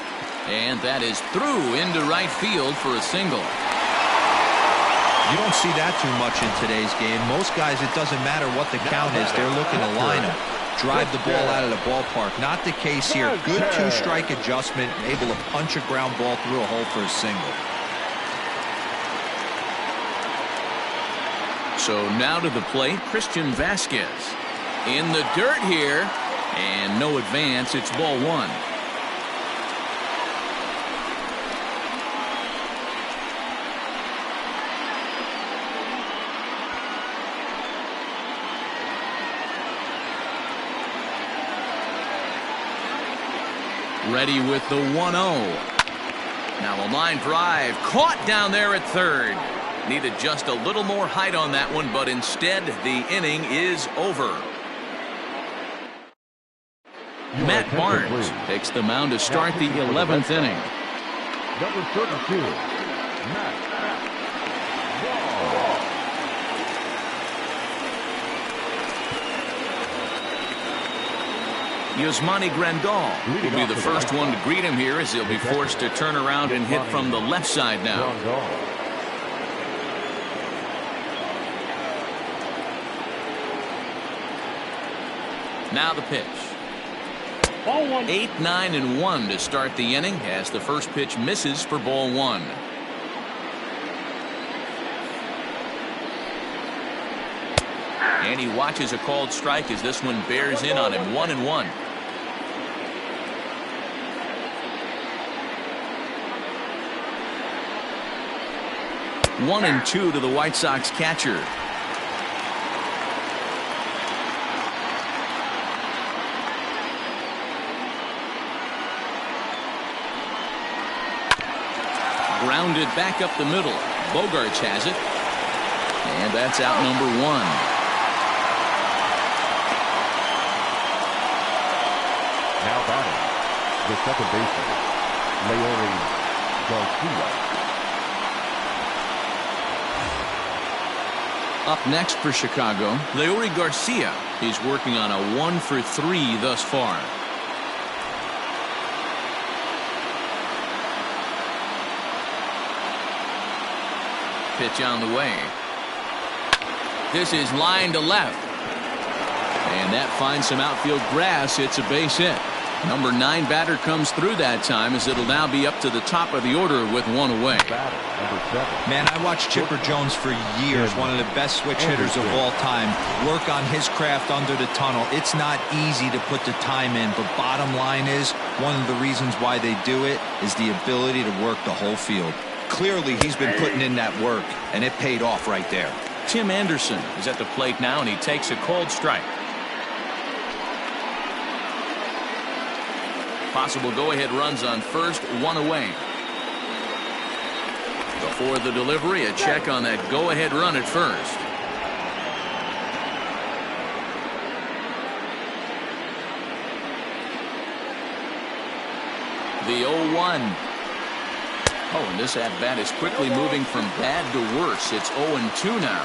and that is through into right field for a single. You don't see that too much in today's game. Most guys, it doesn't matter what the count is. They're looking to line him, drive the ball out of the ballpark. Not the case here. Good 2-strike adjustment, able to punch a ground ball through a hole for a single. So now to the plate, Christian Vasquez. In the dirt here, and no advance. It's ball 1. Ready with the 1-0. Now a line drive caught down there at third. Needed just a little more height on that one, but instead the inning is over. Matt Barnes takes the mound to start the 11th inning. Number 32, Matt. Yasmani Grandal will be the first one to greet him here as he'll be forced to turn around and hit from the left side now. Now the pitch. 8, 9, and 1 to start the inning as the first pitch misses for ball 1. And he watches a called strike as this one bears in on him. 1-1. One and 2 to the White Sox catcher. Grounded back up the middle. Bogarts has it. And that's out number 1. Now batting, the second baseman, Leone Garcia. Up next for Chicago, Leone Garcia. He's working on a 1 for 3 thus far. Pitch on the way. This is line to left. And that finds some outfield grass. It's a base hit. Number 9 batter comes through that time as it'll now be up to the top of the order with 1 away. Man, I watched Chipper Jones for years, one of the best switch hitters of all time. Work on his craft under the tunnel. It's not easy to put the time in, but bottom line is, one of the reasons why they do it is the ability to work the whole field. Clearly, he's been putting in that work, and it paid off right there. Tim Anderson is at the plate now, and he takes a called strike. Possible go-ahead runs on first, 1 away. Before the delivery, a check on that go-ahead run at first. The 0-1. Oh, and this at-bat is quickly moving from bad to worse. It's 0-2 now.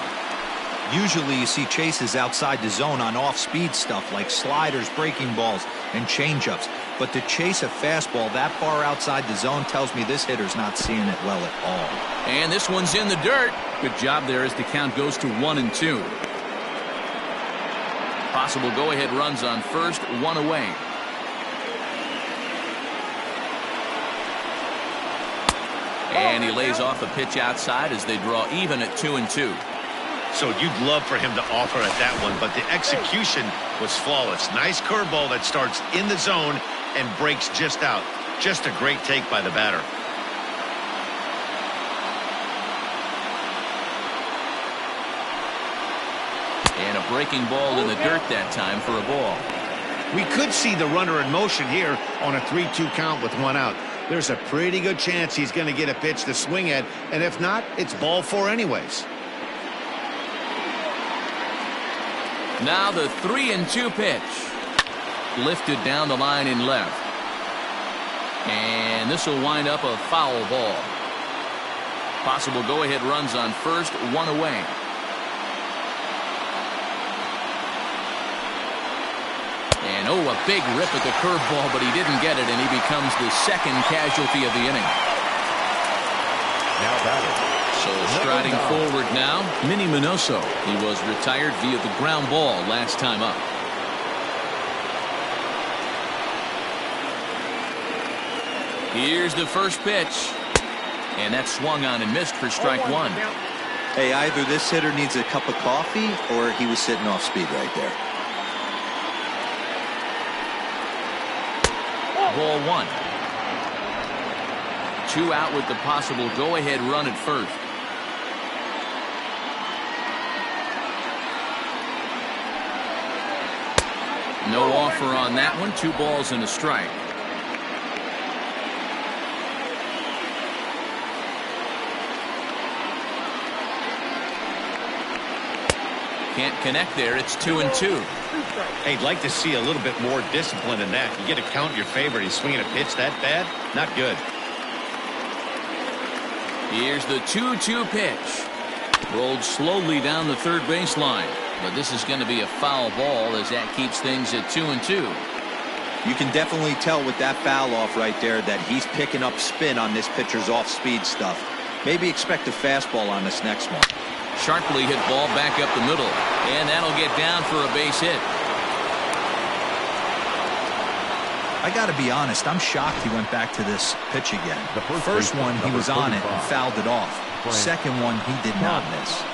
Usually you see chases outside the zone on off-speed stuff like sliders, breaking balls. and changeups. But to chase a fastball that far outside the zone tells me this hitter's not seeing it well at all. And this one's in the dirt. Good job there as the count goes to 1-2. Possible go-ahead runs on first, one away. And he lays off a pitch outside as they draw even at 2-2. So you'd love for him to offer at that one, but the execution was flawless. Nice curveball that starts in the zone and breaks just out. Just a great take by the batter. And a breaking ball in the dirt that time for a ball. We could see the runner in motion here on a 3-2 count with one out. There's a pretty good chance he's going to get a pitch to swing at, and if not, it's ball four anyways. Now the 3-2 pitch. Lifted down the line in left. And this will wind up a foul ball. Possible go-ahead runs on first, one away. And oh, a big rip at the curveball, but he didn't get it, and he becomes the second casualty of the inning. Now batting. So striding forward now, Minnie Minoso. He was retired via the ground ball last time up. Here's the first pitch. And that's swung on and missed for strike one. Hey, either this hitter needs a cup of coffee or he was sitting off speed right there. Ball one. 2 out with the possible go-ahead run at first. No offer on that one. 2 balls and a strike. Can't connect there. It's 2-2. Hey, I'd like to see a little bit more discipline in that. You get to count your favorite. He's swinging a pitch that bad? Not good. Here's the 2-2 pitch. Rolled slowly down the third baseline. But this is going to be a foul ball as that keeps things at 2-2. You can definitely tell with that foul off right there that he's picking up spin on this pitcher's off-speed stuff. Maybe expect a fastball on this next one. Sharply hit ball back up the middle. And that'll get down for a base hit. I got to be honest, I'm shocked he went back to this pitch again. The first one, he was on it and 35. fouled it off. Second one, he did not miss.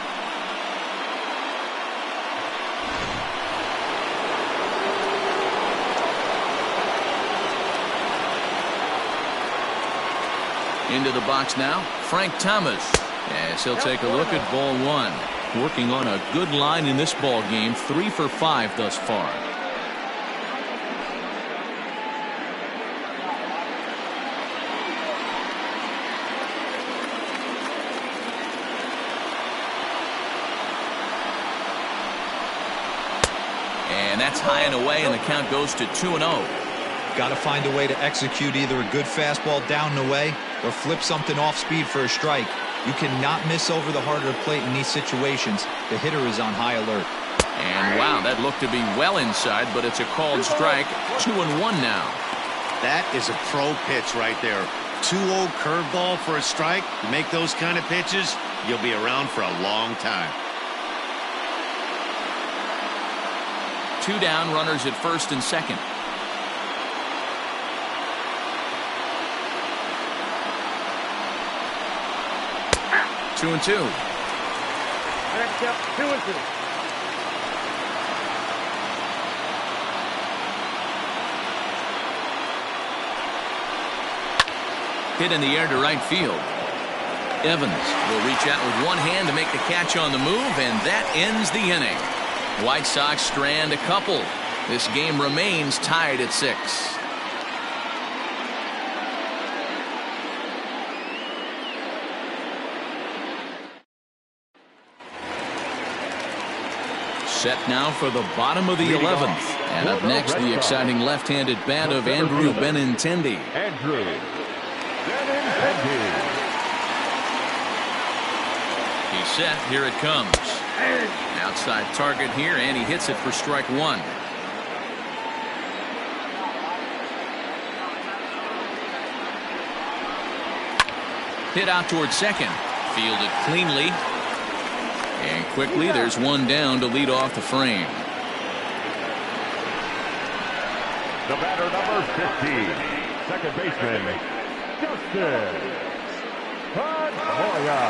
Into the box now, Frank Thomas. As he'll take a look at ball one. Working on a good line in this ball game, 3 for 5 thus far. And that's high and away, and the count goes to 2-0. Got to find a way to execute either a good fastball down and away or flip something off speed for a strike. You cannot miss over the heart of the plate in these situations. The hitter is on high alert. And wow, that looked to be well inside, but it's a called strike. 2-1 now. That is a pro pitch right there. 2-0 curveball for a strike. You make those kind of pitches, you'll be around for a long time. 2 down, runners at first and second. Two and 2. 2-2. Hit in the air to right field. Evans will reach out with one hand to make the catch on the move, and that ends the inning. White Sox strand a couple. This game remains tied at 6. Set now for the bottom of the 11th. And up next, the exciting left-handed bat of Andrew Benintendi. Andrew Benintendi. He's set. Here it comes. Outside target here, and he hits it for strike one. Hit out towards second. Fielded cleanly. And quickly there's one down to lead off the frame. The batter, number 15, second baseman, Dustin Pedroia.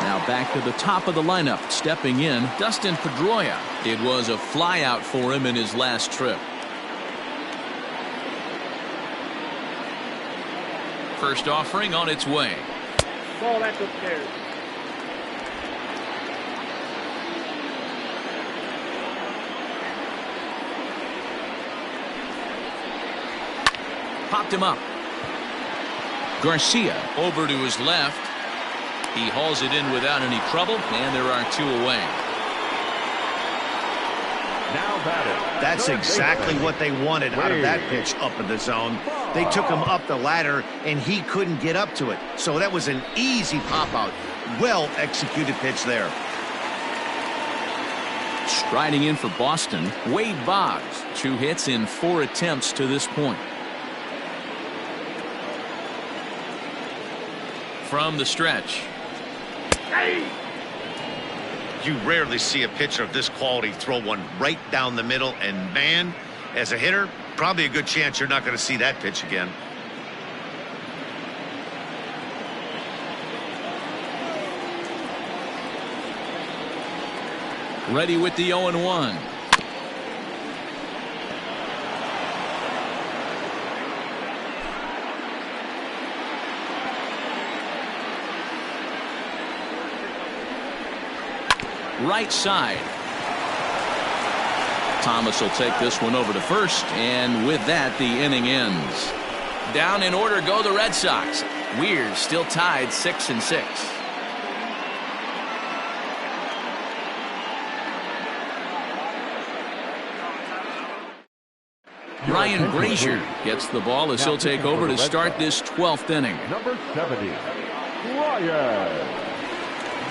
Now back to the top of the lineup. Stepping in, Dustin Pedroia. It was a flyout for him in his last trip. First offering on its way. Ball that's upstairs. Popped him up. Garcia over to his left. He hauls it in without any trouble, and there are two away. Now batting. That's exactly what they wanted out of that pitch up in the zone. They took him up the ladder, and he couldn't get up to it. So that was an easy pop-out. Well-executed pitch there. Striding in for Boston, Wade Boggs. 2 hits in 4 attempts to this point. From the stretch. You rarely see a pitcher of this quality throw one right down the middle, and man, as a hitter, probably a good chance you're not going to see that pitch again. Ready with the 0-1. Right side. Thomas will take this one over to first, and with that the inning ends. Down in order go the Red Sox. Weird still tied 6-6. Ryan Brazier gets the ball as he'll take over to start this 12th inning. Number 70, Ryan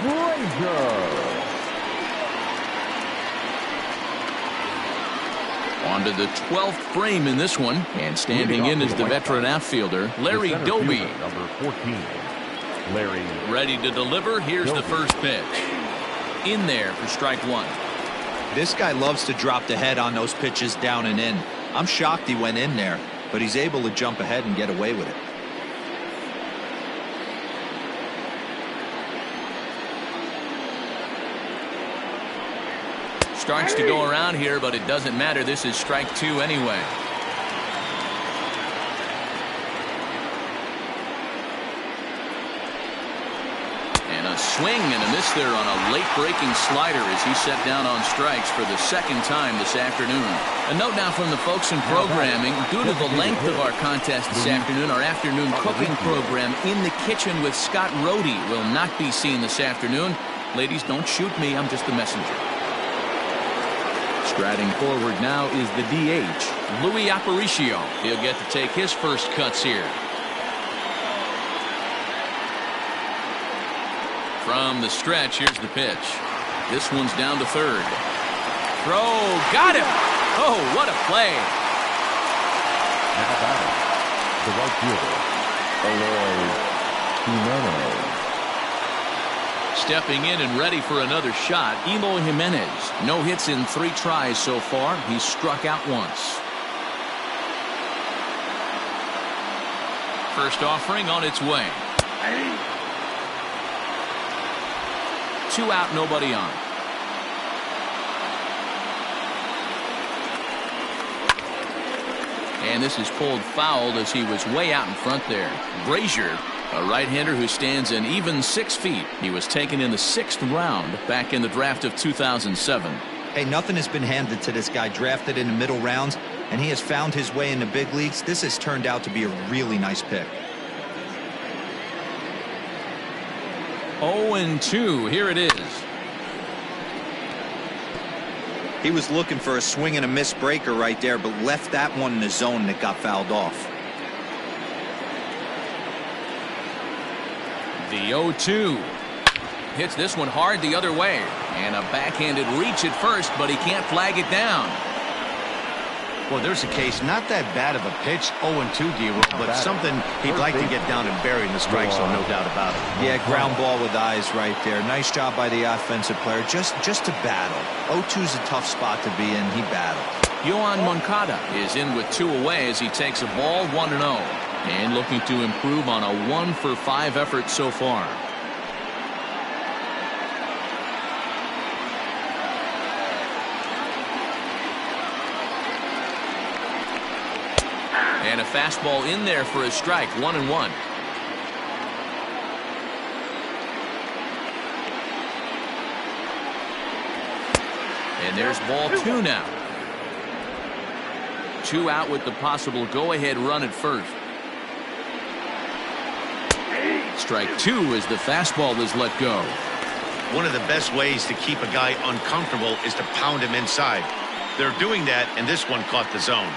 Brazier. On to the 12th frame in this one, and standing in is the veteran outfielder, Larry Doby. Number 14, Larry. Ready to deliver. Here's the first pitch. In there for strike 1. This guy loves to drop the head on those pitches down and in. I'm shocked he went in there, but he's able to jump ahead and get away with it. Starts to go around here, but it doesn't matter. This is strike 2 anyway. And a swing and a miss there on a late breaking slider as he set down on strikes for the second time this afternoon. A note now from the folks in programming. Due to the length of our contest this afternoon, our afternoon cooking program In the Kitchen with Scott Rohde will not be seen this afternoon. Ladies, don't shoot me. I'm just the messenger. Striding forward now is the DH, Louis Aparicio. He'll get to take his first cuts here. From the stretch, here's the pitch. This one's down to third. Throw, got him! Oh, what a play! Now batting, the right fielder, Eloy Jimenez. Stepping in and ready for another shot, Eloy Jimenez. No hits in 3 tries so far. He's struck out once. First offering on its way. 2 out, nobody on. And this is pulled foul as he was way out in front there. Brazier, a right-hander who stands an even 6 feet. He was taken in the 6th round back in the draft of 2007. Hey, nothing has been handed to this guy. Drafted in the middle rounds, and he has found his way in the big leagues. This has turned out to be a really nice pick. 0-2. Here it is. He was looking for a swing and a miss breaker right there, but left that one in the zone that got fouled off. The 0-2. Hits this one hard the other way. And a backhanded reach at first, but he can't flag it down. Well, there's a case, not that bad of a pitch, 0-2, D-Roll, but something he'd like to get down and bury in the strike zone, no doubt about it. Yeah, ground ball with eyes right there. Nice job by the offensive player, just to battle. 0-2 is a tough spot to be in. He battled. Yohan Moncada is in with 2 away as he takes a ball 1-0 and looking to improve on a 1-for-5 effort so far. And a fastball in there for a strike, 1-1. And there's ball 2 now. 2 out with the possible go-ahead run at first. Strike 2 as the fastball is let go. One of the best ways to keep a guy uncomfortable is to pound him inside. They're doing that, and this one caught the zone.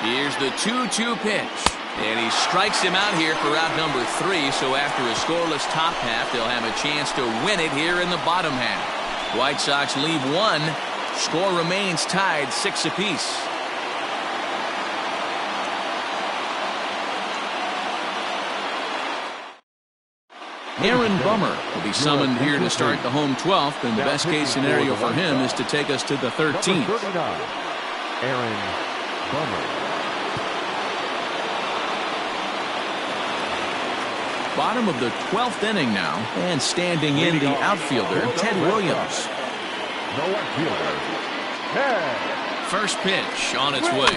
Here's the 2-2 pitch. And he strikes him out here for out number 3. So after a scoreless top half, they'll have a chance to win it here in the bottom half. White Sox lead 1. Score remains tied 6 apiece. Aaron Bummer will be summoned here to start the home 12th, and the best case scenario for him is to take us to the 13th. Aaron Bummer. Bottom of the 12th inning now, and standing in the outfielder, Ted Williams. No outfielder. First pitch on its way.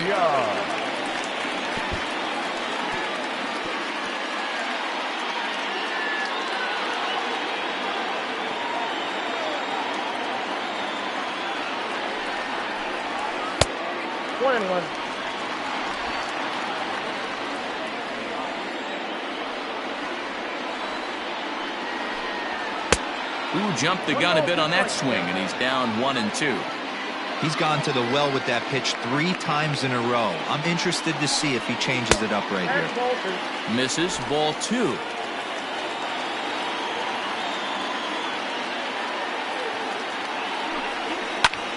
One. Who jumped the gun a bit on that swing, and he's down 1-2. He's gone to the well with that pitch 3 times in a row. I'm interested to see if he changes it up right here. Misses, ball 2.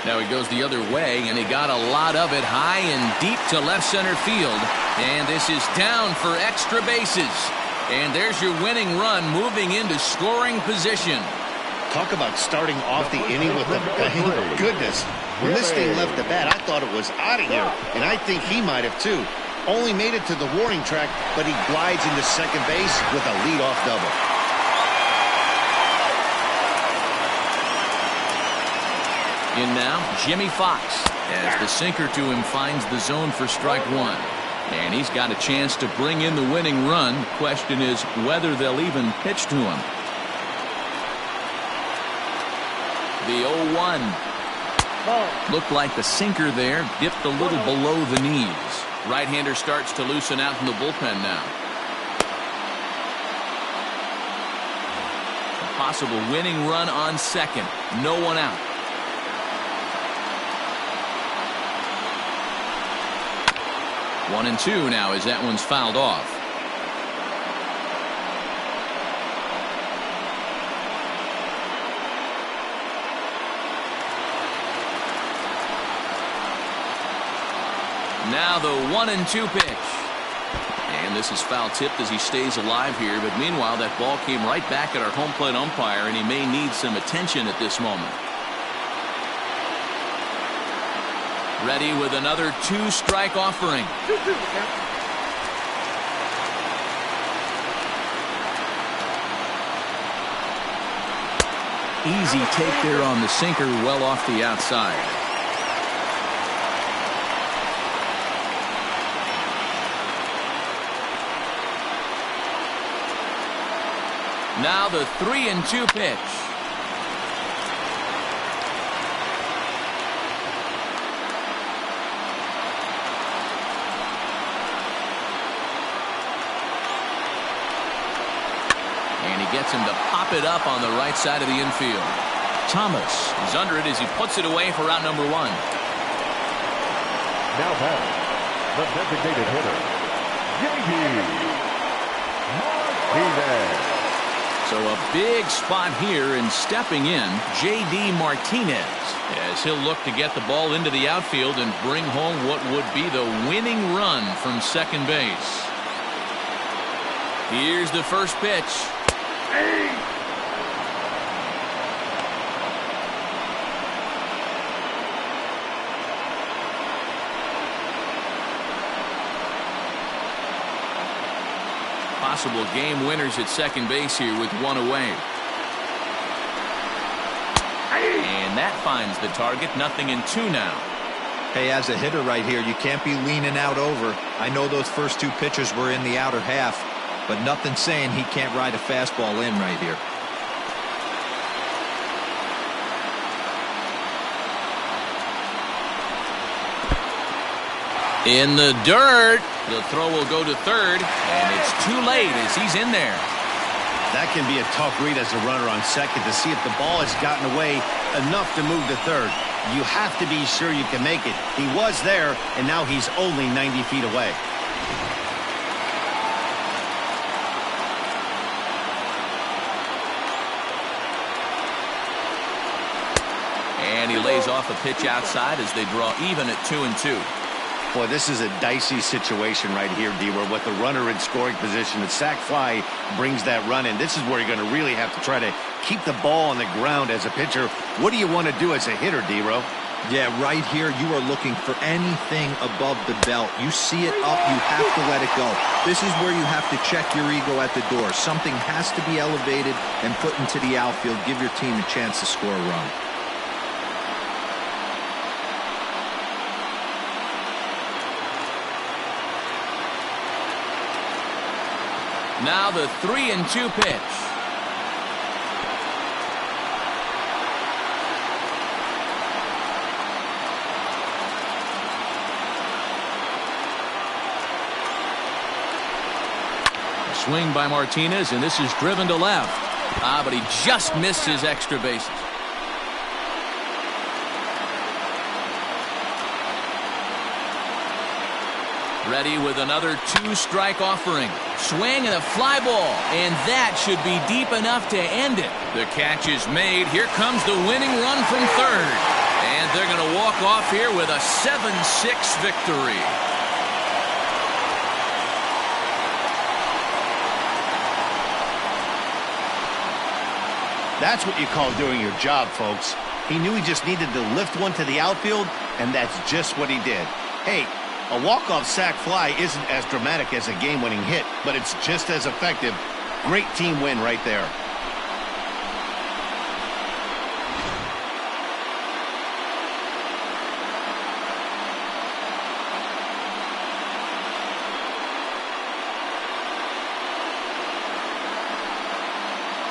Now he goes the other way, and he got a lot of it high and deep to left center field. And this is down for extra bases. And there's your winning run moving into scoring position. Talk about starting off the inning with a bang. Goodness. When this thing left the bat, I thought it was out of here. And I think he might have too. Only made it to the warning track, but he glides into second base with a leadoff double. In now, Jimmy Fox, as the sinker to him finds the zone for strike 1. And he's got a chance to bring in the winning run. Question is whether they'll even pitch to him. The 0-1. Looked like the sinker there dipped a little below the knees. Right-hander starts to loosen out in the bullpen now. A possible winning run on second. No one out. 1-2 now as that one's fouled off. Now the 1-2 pitch. And this is foul tipped as he stays alive here. But meanwhile, that ball came right back at our home plate umpire, and he may need some attention at this moment. Ready with another 2-strike offering. Easy take there on the sinker, well off the outside. Now the 3-2 pitch. Gets him to pop it up on the right side of the infield. Thomas is under it as he puts it away for out number 1. Now batting, the designated hitter, J.D. Martinez. So a big spot here, and stepping in, J.D. Martinez, as he'll look to get the ball into the outfield and bring home what would be the winning run from second base. Here's the first pitch. Possible game winners at second base here with one away. And that finds the target. 0-2 now. Hey, as a hitter right here, you can't be leaning out over. I know those first two pitches were in the outer half, but nothing saying he can't ride a fastball in right here. In the dirt. The throw will go to third, and it's too late as he's in there. That can be a tough read as a runner on second to see if the ball has gotten away enough to move to third. You have to be sure you can make it. He was there, and now he's only 90 feet away. And he lays off a pitch outside as they draw even at 2-2. Boy, this is a dicey situation right here, D, where with the runner in scoring position, the sac fly brings that run in. This is where you're going to really have to try to keep the ball on the ground as a pitcher. What do you want to do as a hitter, D-Ro? Yeah, right here, you are looking for anything above the belt. You see it up, you have to let it go. This is where you have to check your ego at the door. Something has to be elevated and put into the outfield. Give your team a chance to score a run. Now the 3-2 pitch. A swing by Martinez, and this is driven to left. But he just missed his extra bases. Ready with another two-strike offering. Swing and a fly ball, and that should be deep enough to end it. The catch is made. Here comes the winning run from third. And they're going to walk off here with a 7-6 victory. That's what you call doing your job, folks. He knew he just needed to lift one to the outfield, and that's just what he did. Hey, a walk-off sac fly isn't as dramatic as a game-winning hit, but it's just as effective. Great team win right there.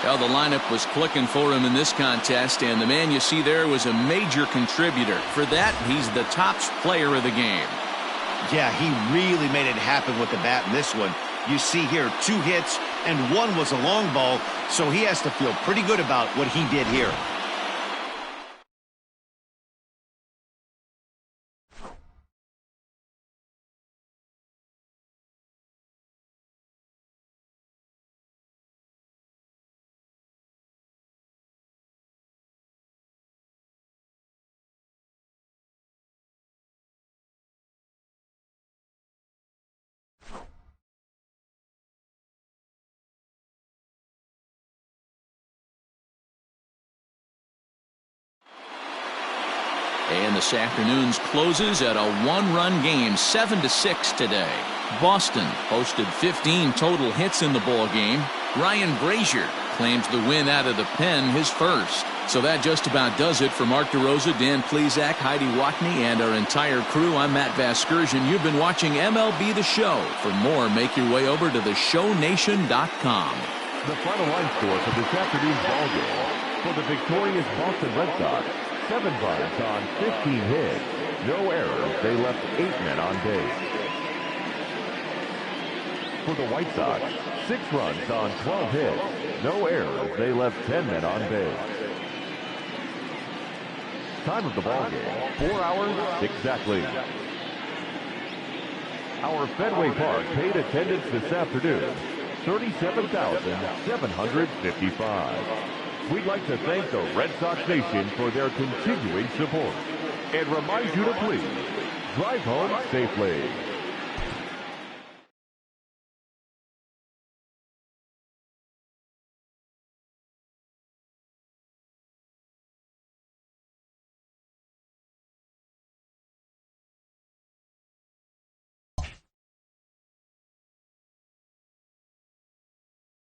Well, the lineup was clicking for him in this contest, and the man you see there was a major contributor. For that, he's the top player of the game. Yeah, he really made it happen with the bat in this one. You see here 2 hits, and 1 was a long ball, so he has to feel pretty good about what he did here. And this afternoon's closes at a 1-run game, 7-6 today. Boston posted 15 total hits in the ball game. Ryan Brazier claims the win out of the pen, his first. So that just about does it for Mark DeRosa, Dan Plesac, Heidi Watney, and our entire crew. I'm Matt Vasgersian. You've been watching MLB The Show. For more, make your way over to theshownation.com. The final line score for this afternoon's ball game. For the victorious Boston Red Sox, 7 runs on 15 hits. No errors. They left 8 men on base. For the White Sox, 6 runs on 12 hits. No errors. They left 10 men on base. Time of the ball game, 4 hours exactly. Our Fenway Park paid attendance this afternoon. 37,755. We'd like to thank the Red Sox Nation for their continuing support and remind you to please drive home safely.